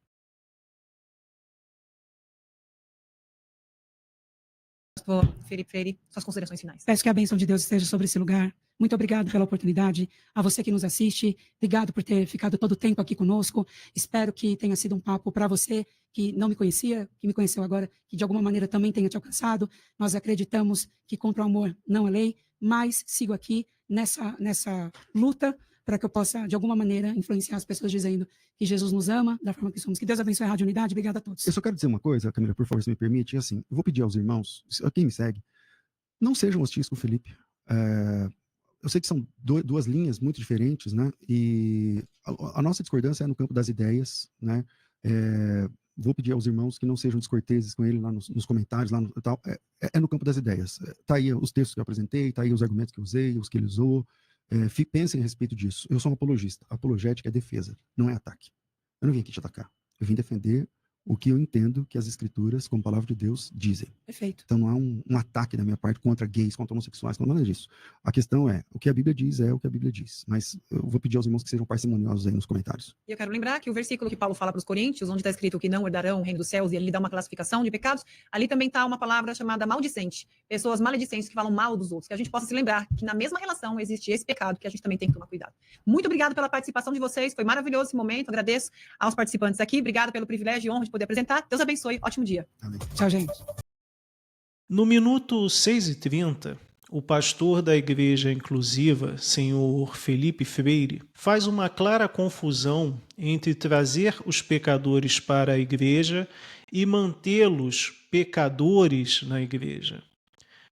Pastor Felipe Freire, suas considerações finais. Peço que a bênção de Deus esteja sobre esse lugar. Muito obrigado pela oportunidade. A você que nos assiste, obrigado por ter ficado todo o tempo aqui conosco. Espero que tenha sido um papo para você que não me conhecia, que me conheceu agora, que de alguma maneira também tenha te alcançado. Nós acreditamos que contra o amor não é lei, mas sigo aqui nessa luta para que eu possa, de alguma maneira, influenciar as pessoas dizendo que Jesus nos ama, da forma que somos. Que Deus abençoe a Rádio Unidade. Obrigado a todos. Eu só quero dizer uma coisa, Camila, por favor, se me permite. Assim, eu vou pedir aos irmãos, quem me segue, não sejam hostis com o Felipe. Eu sei que são duas linhas muito diferentes, né? E a nossa discordância é no campo das ideias, né? Vou pedir aos irmãos que não sejam descorteses com ele lá nos comentários, lá no tal. É no campo das ideias. Tá aí os textos que eu apresentei, tá aí os argumentos que eu usei, os que ele usou. Pensem a respeito disso. Eu sou um apologista. Apologética é defesa, não é ataque. Eu não vim aqui te atacar. Eu vim defender o que eu entendo que as escrituras, como palavra de Deus, dizem. Perfeito. Então não há um ataque da minha parte contra gays, contra homossexuais, contra nada disso. A questão é, o que a Bíblia diz é o que a Bíblia diz. Mas eu vou pedir aos irmãos que sejam parcimoniosos aí nos comentários. E eu quero lembrar que o versículo que Paulo fala para os Coríntios, onde está escrito que não herdarão o reino dos céus, e ele lhe dá uma classificação de pecados, ali também está uma palavra chamada maldicente. Pessoas maledicentes que falam mal dos outros. Que a gente possa se lembrar que na mesma relação existe esse pecado, que a gente também tem que tomar cuidado. Muito obrigado pela participação de vocês. Foi maravilhoso esse momento. Agradeço aos participantes aqui. Obrigado pelo privilégio e honra de poder apresentar. Deus abençoe. Ótimo dia. Amém. Tchau, gente. No minuto 6h30, o pastor da Igreja Inclusiva, senhor Felipe Freire, faz uma clara confusão entre trazer os pecadores para a igreja e mantê-los pecadores na igreja.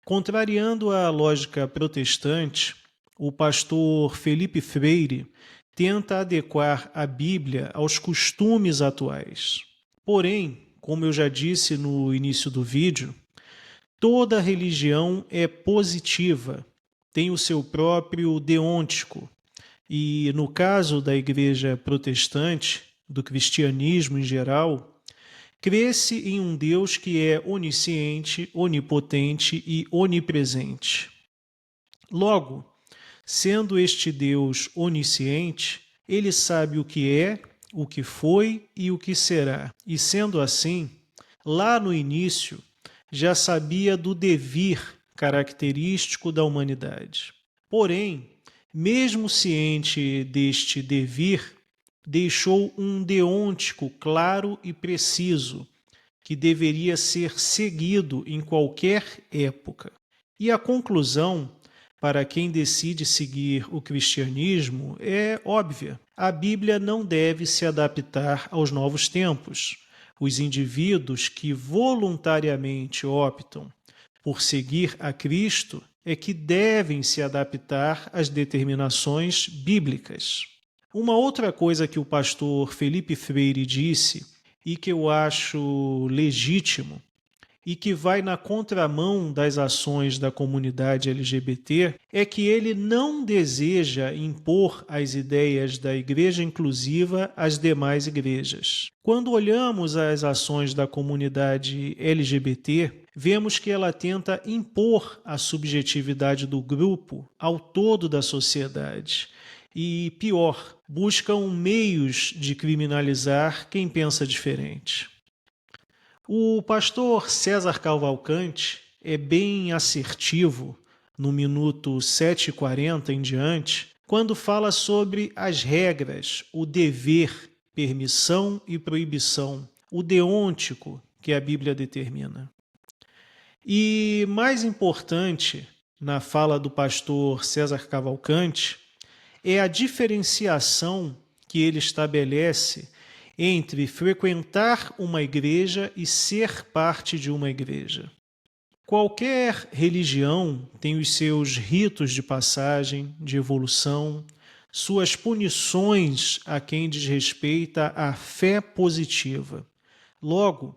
Contrariando a lógica protestante, o pastor Felipe Freire tenta adequar a Bíblia aos costumes atuais. Porém, como eu já disse no início do vídeo, toda religião é positiva, tem o seu próprio deôntico. E no caso da igreja protestante, do cristianismo em geral, crê-se em um Deus que é onisciente, onipotente e onipresente. Logo, sendo este Deus onisciente, ele sabe o que é, o que foi e o que será. E sendo assim, lá no início, já sabia do devir característico da humanidade. Porém, mesmo ciente deste devir, deixou um deôntico claro e preciso, que deveria ser seguido em qualquer época. E a conclusão, para quem decide seguir o cristianismo, é óbvia. A Bíblia não deve se adaptar aos novos tempos. Os indivíduos que voluntariamente optam por seguir a Cristo é que devem se adaptar às determinações bíblicas. Uma outra coisa que o pastor Felipe Freire disse e que eu acho legítimo e que vai na contramão das ações da comunidade LGBT é que ele não deseja impor as ideias da igreja inclusiva às demais igrejas. Quando olhamos as ações da comunidade LGBT, vemos que ela tenta impor a subjetividade do grupo ao todo da sociedade. E, pior, buscam meios de criminalizar quem pensa diferente. O pastor César Cavalcante é bem assertivo no minuto 7h40 em diante, quando fala sobre as regras, o dever, permissão e proibição, o deôntico que a Bíblia determina. E mais importante, na fala do pastor César Cavalcante, é a diferenciação que ele estabelece entre frequentar uma igreja e ser parte de uma igreja. Qualquer religião tem os seus ritos de passagem, de evolução, suas punições a quem desrespeita a fé positiva. Logo,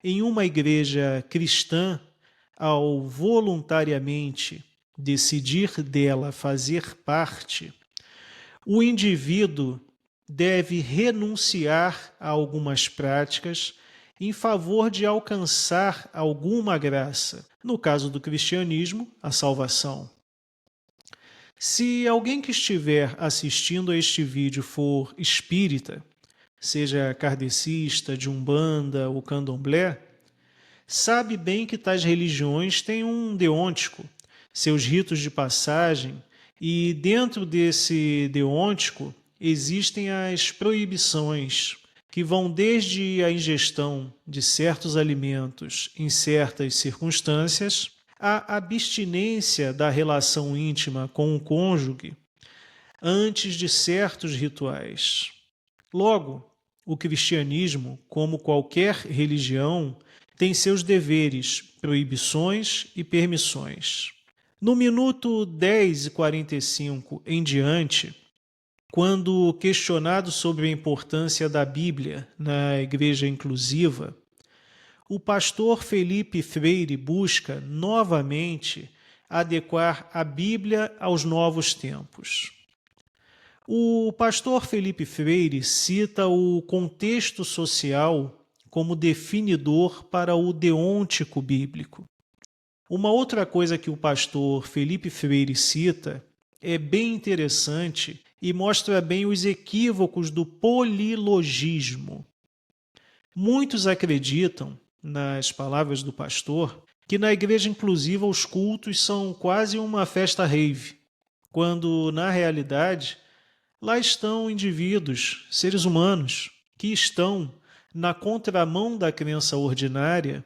em uma igreja cristã, ao voluntariamente decidir dela fazer parte, o indivíduo deve renunciar a algumas práticas em favor de alcançar alguma graça. No caso do cristianismo, a salvação. Se alguém que estiver assistindo a este vídeo for espírita, seja kardecista, de umbanda ou candomblé, sabe bem que tais religiões têm um deôntico, seus ritos de passagem, e dentro desse deôntico existem as proibições, que vão desde a ingestão de certos alimentos em certas circunstâncias, a abstinência da relação íntima com o cônjuge antes de certos rituais. Logo, o cristianismo, como qualquer religião, tem seus deveres, proibições e permissões. No minuto 10:45 em diante, quando questionado sobre a importância da Bíblia na igreja inclusiva, o pastor Felipe Freire busca novamente adequar a Bíblia aos novos tempos. O pastor Felipe Freire cita o contexto social como definidor para o deôntico bíblico. Uma outra coisa que o pastor Felipe Freire cita é bem interessante e mostra bem os equívocos do polilogismo. Muitos acreditam, nas palavras do pastor, que na igreja inclusiva os cultos são quase uma festa rave, quando, na realidade, lá estão indivíduos, seres humanos, que estão, na contramão da crença ordinária,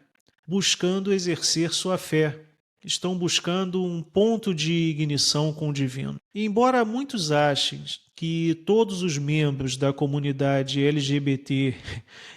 buscando exercer sua fé. Estão buscando um ponto de ignição com o divino. E embora muitos achem que todos os membros da comunidade LGBT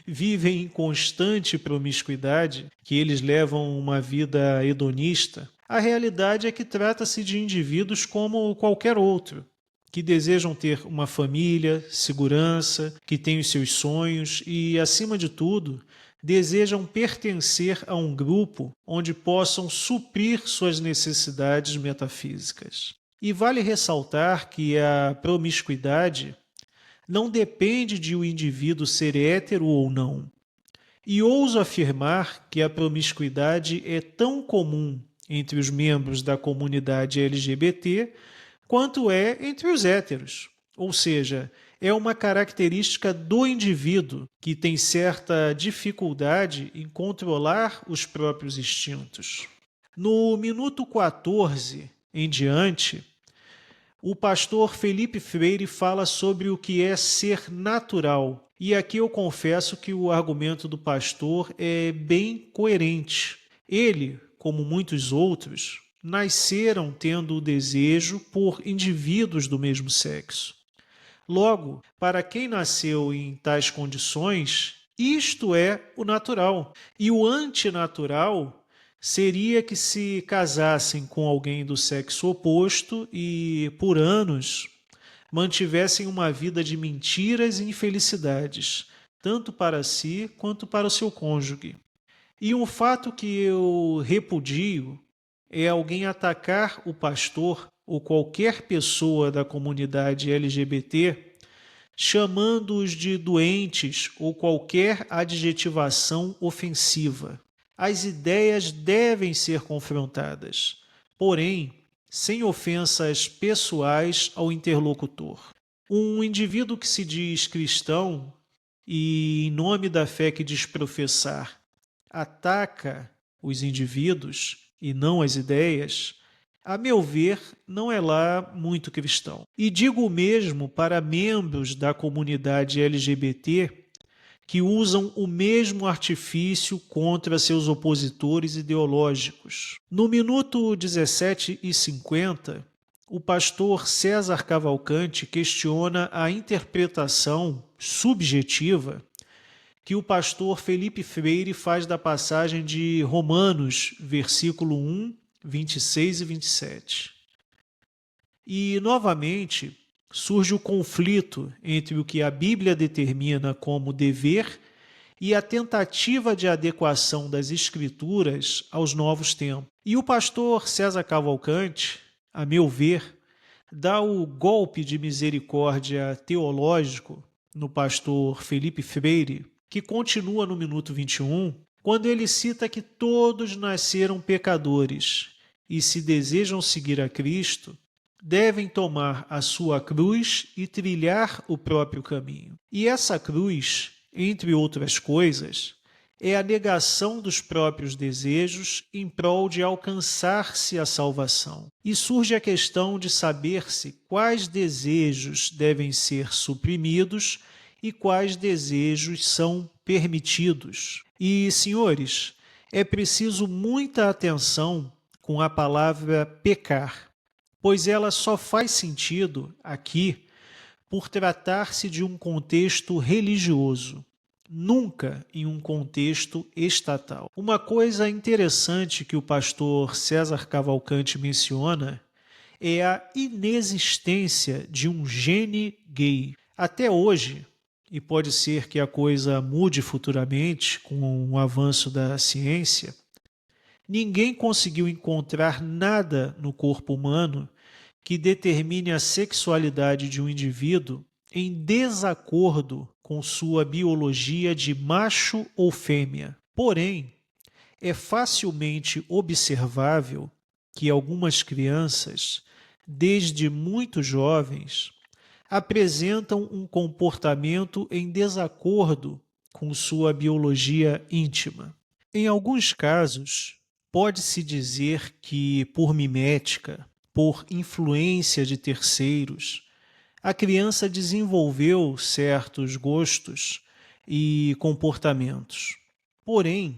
vivem em constante promiscuidade, que eles levam uma vida hedonista, a realidade é que trata-se de indivíduos como qualquer outro, que desejam ter uma família, segurança, que têm os seus sonhos e, acima de tudo, desejam pertencer a um grupo onde possam suprir suas necessidades metafísicas. E vale ressaltar que a promiscuidade não depende de o indivíduo ser hétero ou não. E ouso afirmar que a promiscuidade é tão comum entre os membros da comunidade LGBT quanto é entre os héteros. Ou seja, é uma característica do indivíduo que tem certa dificuldade em controlar os próprios instintos. No minuto 14 em diante, o pastor Felipe Freire fala sobre o que é ser natural. E aqui eu confesso que o argumento do pastor é bem coerente. Ele, como muitos outros, nasceram tendo o desejo por indivíduos do mesmo sexo. Logo, para quem nasceu em tais condições, isto é o natural. E o antinatural seria que se casassem com alguém do sexo oposto e, por anos, mantivessem uma vida de mentiras e infelicidades, tanto para si quanto para o seu cônjuge. E um fato que eu repudio é alguém atacar o pastor ou qualquer pessoa da comunidade LGBT, chamando-os de doentes ou qualquer adjetivação ofensiva. As ideias devem ser confrontadas, porém, sem ofensas pessoais ao interlocutor. Um indivíduo que se diz cristão e, em nome da fé que diz professar, ataca os indivíduos e não as ideias, a meu ver, não é lá muito cristão. E digo o mesmo para membros da comunidade LGBT que usam o mesmo artifício contra seus opositores ideológicos. No minuto 17:50, o pastor César Cavalcante questiona a interpretação subjetiva que o pastor Felipe Freire faz da passagem de Romanos, versículo 1, 26 e 27. E, novamente, surge o conflito entre o que a Bíblia determina como dever e a tentativa de adequação das Escrituras aos novos tempos. E o pastor César Cavalcante, a meu ver, dá o golpe de misericórdia teológico no pastor Felipe Freire, que continua no minuto 21, quando ele cita que todos nasceram pecadores e, se desejam seguir a Cristo, devem tomar a sua cruz e trilhar o próprio caminho. E essa cruz, entre outras coisas, é a negação dos próprios desejos em prol de alcançar-se a salvação. E surge a questão de saber-se quais desejos devem ser suprimidos e quais desejos são permitidos. E, senhores, é preciso muita atenção com a palavra pecar, pois ela só faz sentido aqui por tratar-se de um contexto religioso, nunca em um contexto estatal. Uma coisa interessante que o pastor César Cavalcante menciona é a inexistência de um gene gay. Até hoje, e pode ser que a coisa mude futuramente com o avanço da ciência, ninguém conseguiu encontrar nada no corpo humano que determine a sexualidade de um indivíduo em desacordo com sua biologia de macho ou fêmea. Porém, é facilmente observável que algumas crianças, desde muito jovens, apresentam um comportamento em desacordo com sua biologia íntima. Em alguns casos, pode-se dizer que, por mimética, por influência de terceiros, a criança desenvolveu certos gostos e comportamentos. Porém,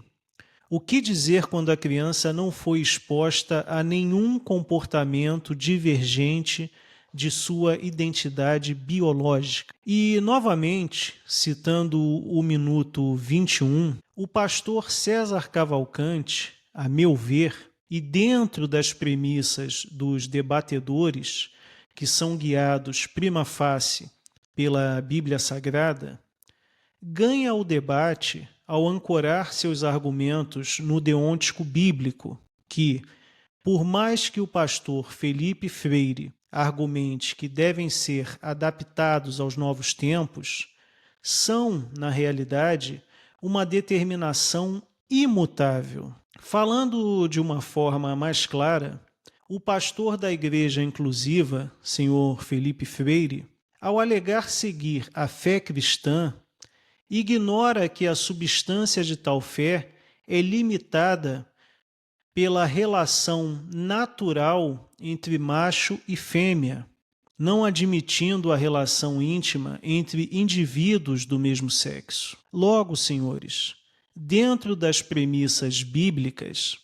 o que dizer quando a criança não foi exposta a nenhum comportamento divergente de sua identidade biológica? E, novamente, citando o minuto 21, o pastor César Cavalcante, a meu ver, e dentro das premissas dos debatedores, que são guiados prima facie pela Bíblia Sagrada, ganha o debate ao ancorar seus argumentos no deôntico bíblico, que, por mais que o pastor Felipe Freire argumente que devem ser adaptados aos novos tempos, são, na realidade, uma determinação imutável. Falando de uma forma mais clara, o pastor da Igreja Inclusiva, senhor Felipe Freire, ao alegar seguir a fé cristã, ignora que a substância de tal fé é limitada pela relação natural entre macho e fêmea, não admitindo a relação íntima entre indivíduos do mesmo sexo. Logo, senhores, dentro das premissas bíblicas,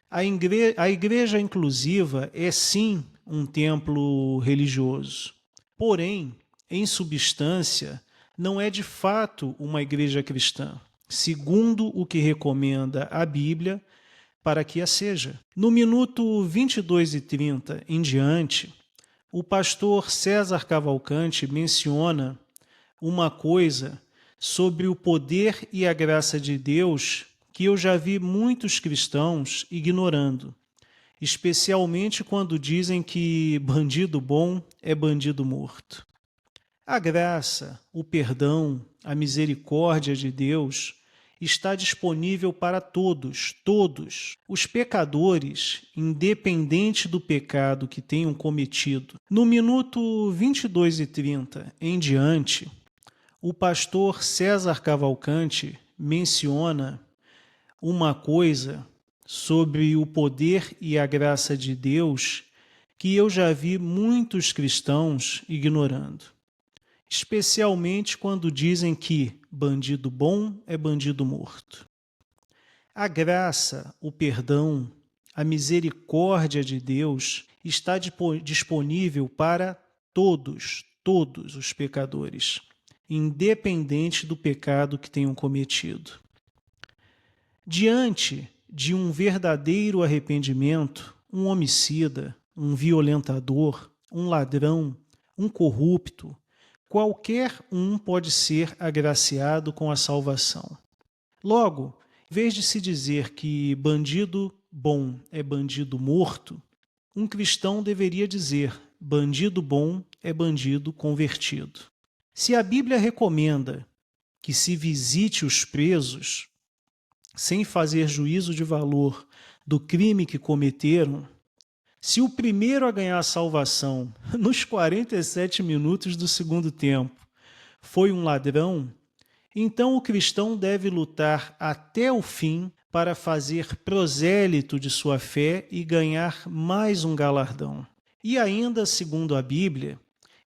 a igreja inclusiva é sim um templo religioso. Porém, em substância, não é de fato uma igreja cristã, segundo o que recomenda a Bíblia para que a seja. No minuto 22 e 30 em diante, o pastor César Cavalcante menciona uma coisa sobre o poder e a graça de Deus que eu já vi muitos cristãos ignorando, especialmente quando dizem que bandido bom é bandido morto. A graça, o perdão, a misericórdia de Deus está disponível para todos, todos, os pecadores, independente do pecado que tenham cometido. No minuto 22 e 30 em diante, o pastor César Cavalcante menciona uma coisa sobre o poder e a graça de Deus que eu já vi muitos cristãos ignorando, especialmente quando dizem que bandido bom é bandido morto. A graça, o perdão, a misericórdia de Deus está disponível para todos os pecadores, independente do pecado que tenham cometido. Diante de um verdadeiro arrependimento, um homicida, um violentador, um ladrão, um corrupto, qualquer um pode ser agraciado com a salvação. Logo, em vez de se dizer que bandido bom é bandido morto, um cristão deveria dizer: bandido bom é bandido convertido. Se a Bíblia recomenda que se visite os presos sem fazer juízo de valor do crime que cometeram, se o primeiro a ganhar a salvação nos 47 minutos do segundo tempo foi um ladrão, então o cristão deve lutar até o fim para fazer prosélito de sua fé e ganhar mais um galardão. E ainda, segundo a Bíblia,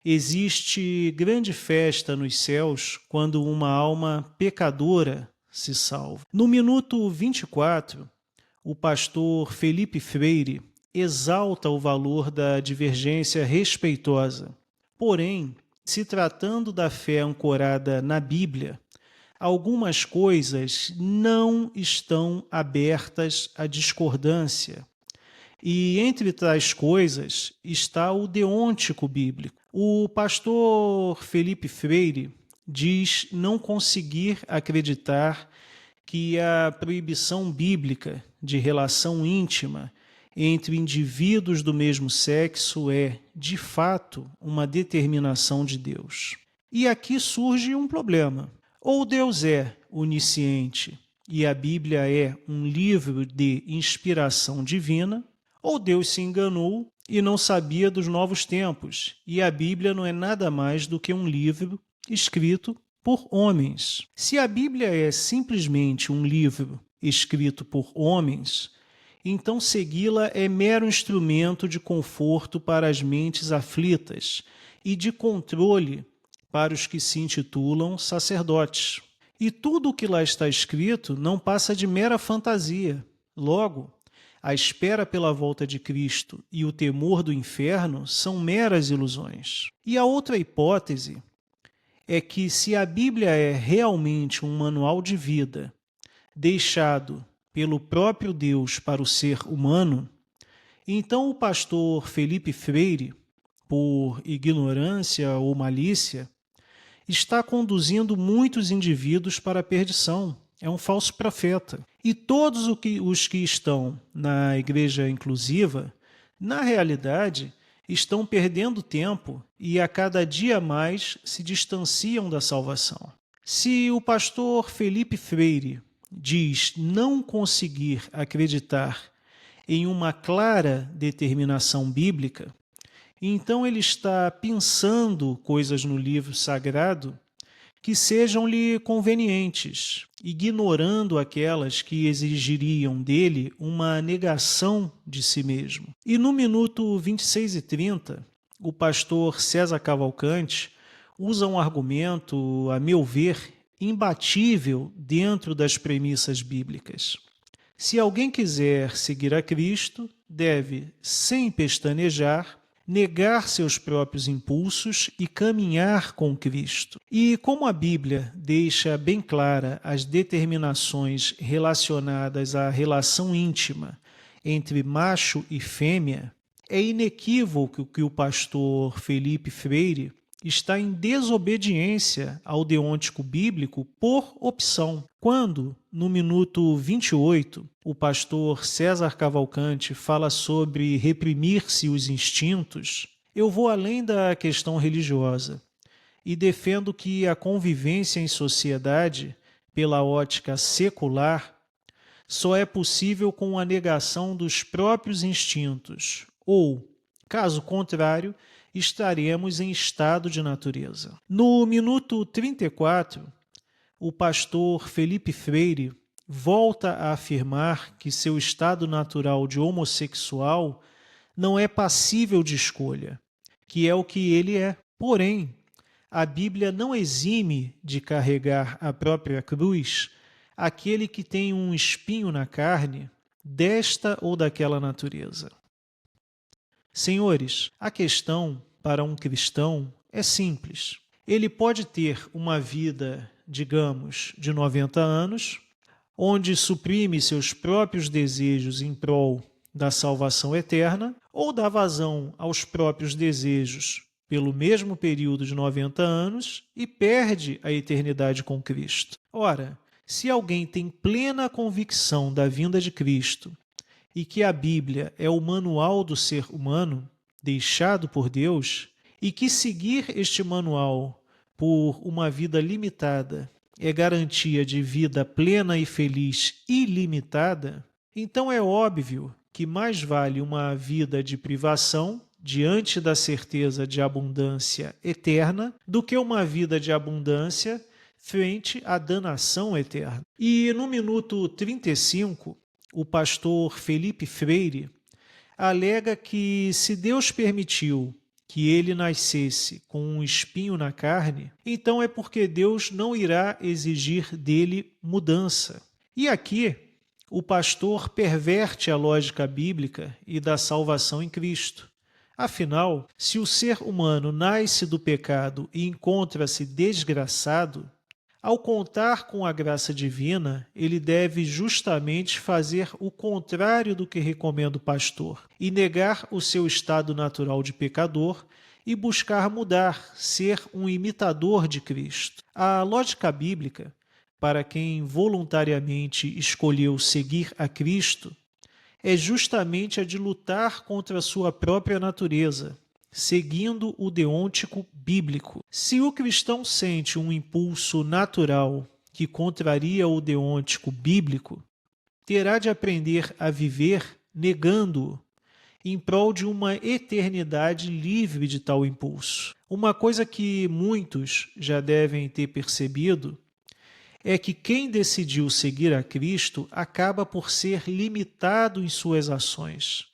existe grande festa nos céus quando uma alma pecadora se salva. No minuto 24, o pastor Felipe Freire exalta o valor da divergência respeitosa. Porém, se tratando da fé ancorada na Bíblia, algumas coisas não estão abertas à discordância. E entre tais coisas está o deôntico bíblico. O pastor Felipe Freire diz não conseguir acreditar que a proibição bíblica de relação íntima entre indivíduos do mesmo sexo é, de fato, uma determinação de Deus. E aqui surge um problema. Ou Deus é onisciente e a Bíblia é um livro de inspiração divina, ou Deus se enganou e não sabia dos novos tempos, e a Bíblia não é nada mais do que um livro escrito por homens. Se a Bíblia é simplesmente um livro escrito por homens, então segui-la é mero instrumento de conforto para as mentes aflitas e de controle para os que se intitulam sacerdotes. E tudo o que lá está escrito não passa de mera fantasia. Logo, a espera pela volta de Cristo e o temor do inferno são meras ilusões. E a outra hipótese é que, se a Bíblia é realmente um manual de vida deixado pelo próprio Deus para o ser humano, então o pastor Felipe Freire, por ignorância ou malícia, está conduzindo muitos indivíduos para a perdição. É um falso profeta. E todos os que estão na igreja inclusiva, na realidade, estão perdendo tempo e a cada dia mais se distanciam da salvação. Se o pastor Felipe Freire diz não conseguir acreditar em uma clara determinação bíblica, então ele está pensando coisas no livro sagrado que sejam-lhe convenientes, ignorando aquelas que exigiriam dele uma negação de si mesmo. E no minuto 26 e 30, o pastor César Cavalcante usa um argumento, a meu ver, imbatível dentro das premissas bíblicas. Se alguém quiser seguir a Cristo, deve, sem pestanejar, negar seus próprios impulsos e caminhar com Cristo. E como a Bíblia deixa bem clara as determinações relacionadas à relação íntima entre macho e fêmea, é inequívoco que o pastor Felipe Freire está em desobediência ao deôntico bíblico por opção. Quando, no minuto 28, o pastor César Cavalcante fala sobre reprimir-se os instintos, eu vou além da questão religiosa e defendo que a convivência em sociedade, pela ótica secular, só é possível com a negação dos próprios instintos, ou, caso contrário, estaremos em estado de natureza. No minuto 34, o pastor Felipe Freire volta a afirmar que seu estado natural de homossexual não é passível de escolha, que é o que ele é. Porém, a Bíblia não exime de carregar a própria cruz aquele que tem um espinho na carne, desta ou daquela natureza. Senhores, a questão para um cristão é simples. Ele pode ter uma vida, digamos, de 90 anos, onde suprime seus próprios desejos em prol da salvação eterna, ou dá vazão aos próprios desejos pelo mesmo período de 90 anos e perde a eternidade com Cristo. Ora, se alguém tem plena convicção da vinda de Cristo e que a Bíblia é o manual do ser humano, deixado por Deus, e que seguir este manual por uma vida limitada é garantia de vida plena e feliz ilimitada, então é óbvio que mais vale uma vida de privação diante da certeza de abundância eterna do que uma vida de abundância frente à danação eterna. E no minuto 35, o pastor Felipe Freire alega que se Deus permitiu que ele nascesse com um espinho na carne, então é porque Deus não irá exigir dele mudança. E aqui, o pastor perverte a lógica bíblica e da salvação em Cristo. Afinal, se o ser humano nasce do pecado e encontra-se desgraçado, ao contar com a graça divina, ele deve justamente fazer o contrário do que recomenda o pastor e negar o seu estado natural de pecador e buscar mudar, ser um imitador de Cristo. A lógica bíblica, para quem voluntariamente escolheu seguir a Cristo, é justamente a de lutar contra a sua própria natureza, seguindo o deôntico bíblico. Se o cristão sente um impulso natural que contraria o deôntico bíblico, terá de aprender a viver negando-o, em prol de uma eternidade livre de tal impulso. Uma coisa que muitos já devem ter percebido é que quem decidiu seguir a Cristo acaba por ser limitado em suas ações.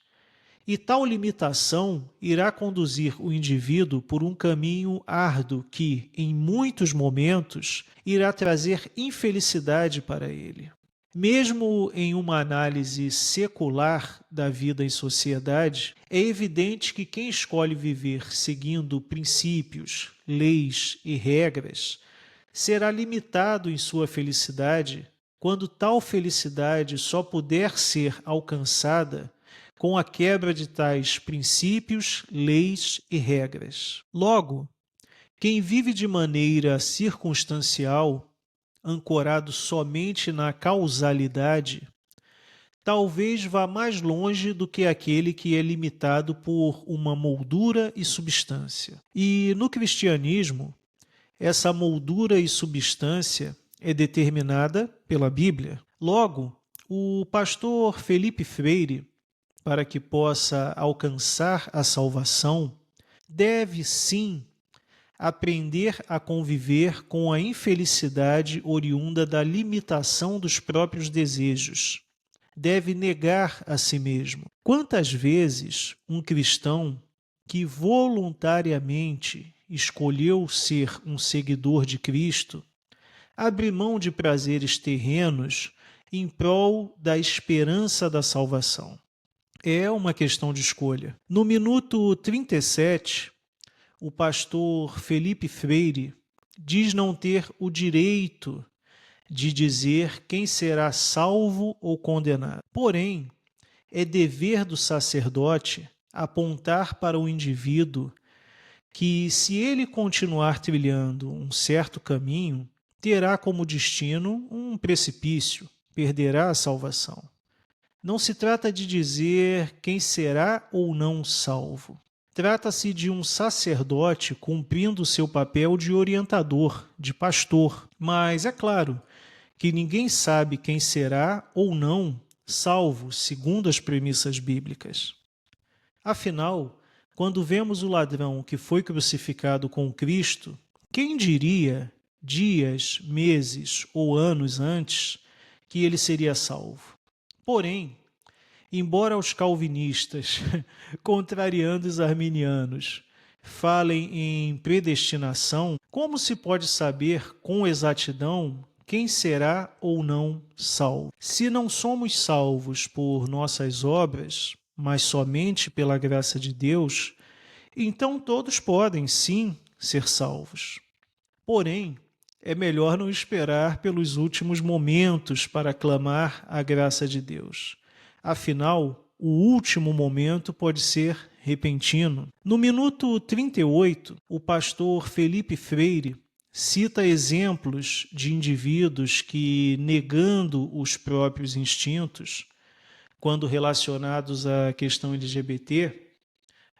E tal limitação irá conduzir o indivíduo por um caminho árduo que, em muitos momentos, irá trazer infelicidade para ele. Mesmo em uma análise secular da vida em sociedade, é evidente que quem escolhe viver seguindo princípios, leis e regras será limitado em sua felicidade quando tal felicidade só puder ser alcançada com a quebra de tais princípios, leis e regras. Logo, quem vive de maneira circunstancial, ancorado somente na causalidade, talvez vá mais longe do que aquele que é limitado por uma moldura e substância. E no cristianismo, essa moldura e substância é determinada pela Bíblia. Logo, o pastor Felipe Freire, para que possa alcançar a salvação, deve sim aprender a conviver com a infelicidade oriunda da limitação dos próprios desejos. Deve negar a si mesmo. Quantas vezes um cristão que voluntariamente escolheu ser um seguidor de Cristo abre mão de prazeres terrenos em prol da esperança da salvação? É uma questão de escolha. No minuto 37, o pastor Felipe Freire diz não ter o direito de dizer quem será salvo ou condenado. Porém, é dever do sacerdote apontar para o indivíduo que, se ele continuar trilhando um certo caminho, terá como destino um precipício, perderá a salvação. Não se trata de dizer quem será ou não salvo. Trata-se de um sacerdote cumprindo seu papel de orientador, de pastor. Mas é claro que ninguém sabe quem será ou não salvo segundo as premissas bíblicas. Afinal, quando vemos o ladrão que foi crucificado com Cristo, quem diria, dias, meses ou anos antes, que ele seria salvo? Porém, embora os calvinistas, contrariando os arminianos, falem em predestinação, como se pode saber com exatidão quem será ou não salvo? Se não somos salvos por nossas obras, mas somente pela graça de Deus, então todos podem, sim, ser salvos. Porém, é melhor não esperar pelos últimos momentos para clamar a graça de Deus. Afinal, o último momento pode ser repentino. No minuto 38, o pastor Felipe Freire cita exemplos de indivíduos que, negando os próprios instintos, quando relacionados à questão LGBT,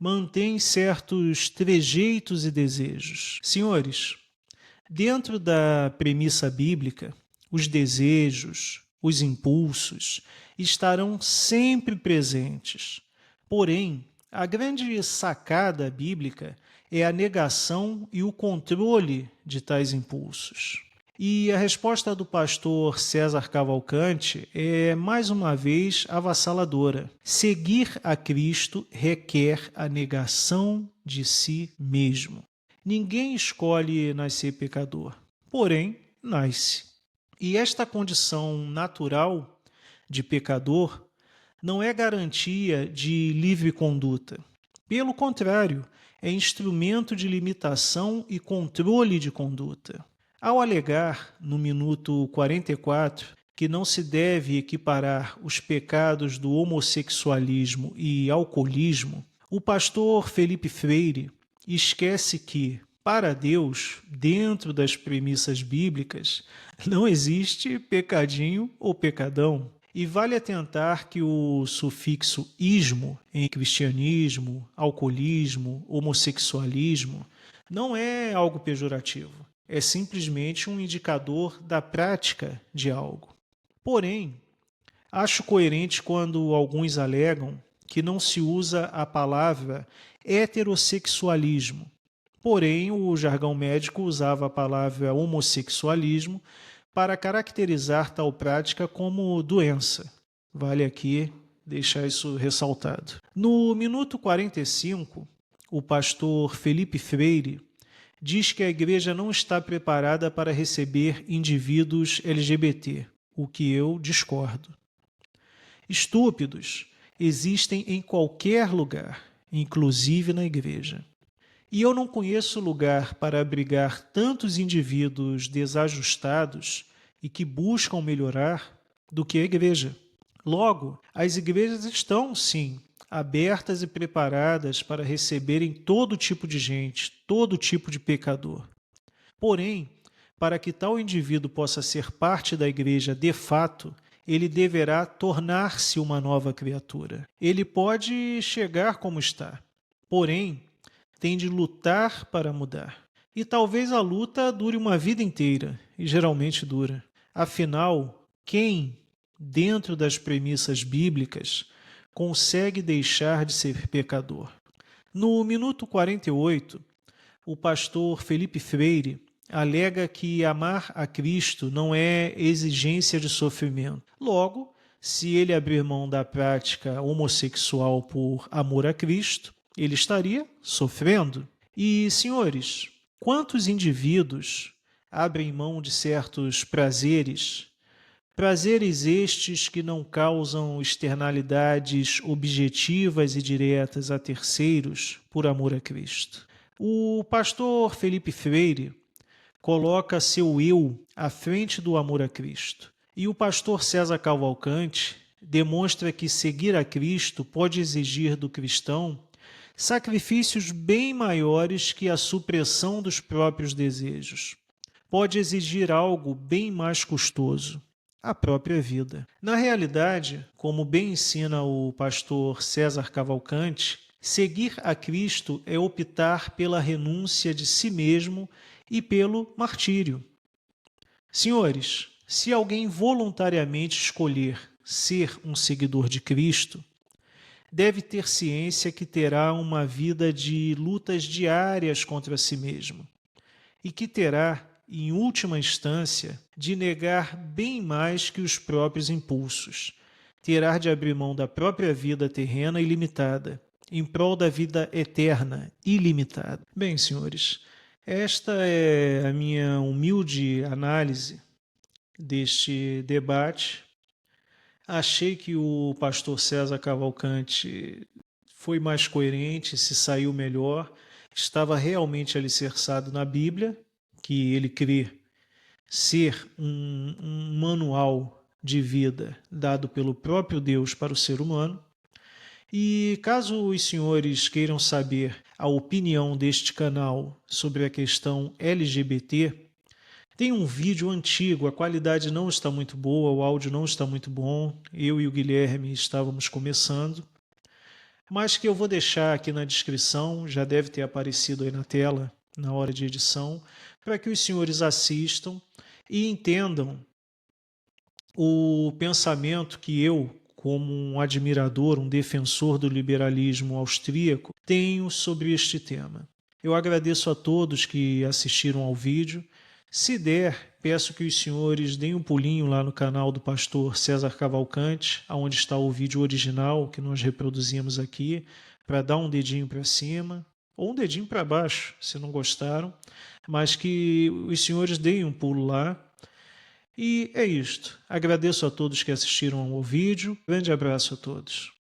mantêm certos trejeitos e desejos. Senhores, dentro da premissa bíblica, os desejos, os impulsos estarão sempre presentes. Porém, a grande sacada bíblica é a negação e o controle de tais impulsos. E a resposta do pastor César Cavalcante é, mais uma vez, avassaladora. Seguir a Cristo requer a negação de si mesmo. Ninguém escolhe nascer pecador, porém, nasce. E esta condição natural de pecador não é garantia de livre conduta. Pelo contrário, é instrumento de limitação e controle de conduta. Ao alegar, no minuto 44, que não se deve equiparar os pecados do homossexualismo e alcoolismo, o pastor Felipe Freire esquece que, para Deus, dentro das premissas bíblicas, não existe pecadinho ou pecadão. E vale atentar que o sufixo ismo em cristianismo, alcoolismo, homossexualismo não é algo pejorativo. É simplesmente um indicador da prática de algo. Porém, acho coerente quando alguns alegam que não se usa a palavra heterossexualismo. Porém, o jargão médico usava a palavra homossexualismo para caracterizar tal prática como doença. Vale aqui deixar isso ressaltado. No minuto 45, o pastor Felipe Freire diz que a igreja não está preparada para receber indivíduos LGBT, o que eu discordo. Estúpidos existem em qualquer lugar, inclusive na igreja. E eu não conheço lugar para abrigar tantos indivíduos desajustados e que buscam melhorar do que a igreja. Logo, as igrejas estão, sim, abertas e preparadas para receberem todo tipo de gente, todo tipo de pecador. Porém, para que tal indivíduo possa ser parte da igreja de fato, ele deverá tornar-se uma nova criatura. Ele pode chegar como está, porém, tem de lutar para mudar. E talvez a luta dure uma vida inteira, e geralmente dura. Afinal, quem, dentro das premissas bíblicas, consegue deixar de ser pecador? No minuto 48, o pastor Felipe Freire alega que amar a Cristo não é exigência de sofrimento. Logo, se ele abrir mão da prática homossexual por amor a Cristo, ele estaria sofrendo. E, senhores, quantos indivíduos abrem mão de certos prazeres estes que não causam externalidades objetivas e diretas a terceiros por amor a Cristo? O pastor Felipe Freire coloca seu eu à frente do amor a Cristo. E o pastor César Cavalcante demonstra que seguir a Cristo pode exigir do cristão sacrifícios bem maiores que a supressão dos próprios desejos. Pode exigir algo bem mais custoso, a própria vida. Na realidade, como bem ensina o pastor César Cavalcante, seguir a Cristo é optar pela renúncia de si mesmo e pelo martírio. Senhores, se alguém voluntariamente escolher ser um seguidor de Cristo, deve ter ciência que terá uma vida de lutas diárias contra si mesmo e que terá, em última instância, de negar bem mais que os próprios impulsos. Terá de abrir mão da própria vida terrena e limitada, em prol da vida eterna, ilimitada. Bem, senhores, esta é a minha humilde análise deste debate. Achei que o pastor César Cavalcante foi mais coerente, se saiu melhor, estava realmente alicerçado na Bíblia, que ele crê ser um manual de vida dado pelo próprio Deus para o ser humano. E caso os senhores queiram saber a opinião deste canal sobre a questão LGBT, tem um vídeo antigo, a qualidade não está muito boa, o áudio não está muito bom, eu e o Guilherme estávamos começando, mas que eu vou deixar aqui na descrição, já deve ter aparecido aí na tela na hora de edição, para que os senhores assistam e entendam o pensamento que eu, como um admirador, um defensor do liberalismo austríaco, tenho sobre este tema. Eu agradeço a todos que assistiram ao vídeo. Se der, peço que os senhores deem um pulinho lá no canal do pastor César Cavalcante, onde está o vídeo original que nós reproduzimos aqui, para dar um dedinho para cima, ou um dedinho para baixo, se não gostaram, mas que os senhores deem um pulo lá. E é isto. Agradeço a todos que assistiram ao vídeo. Grande abraço a todos.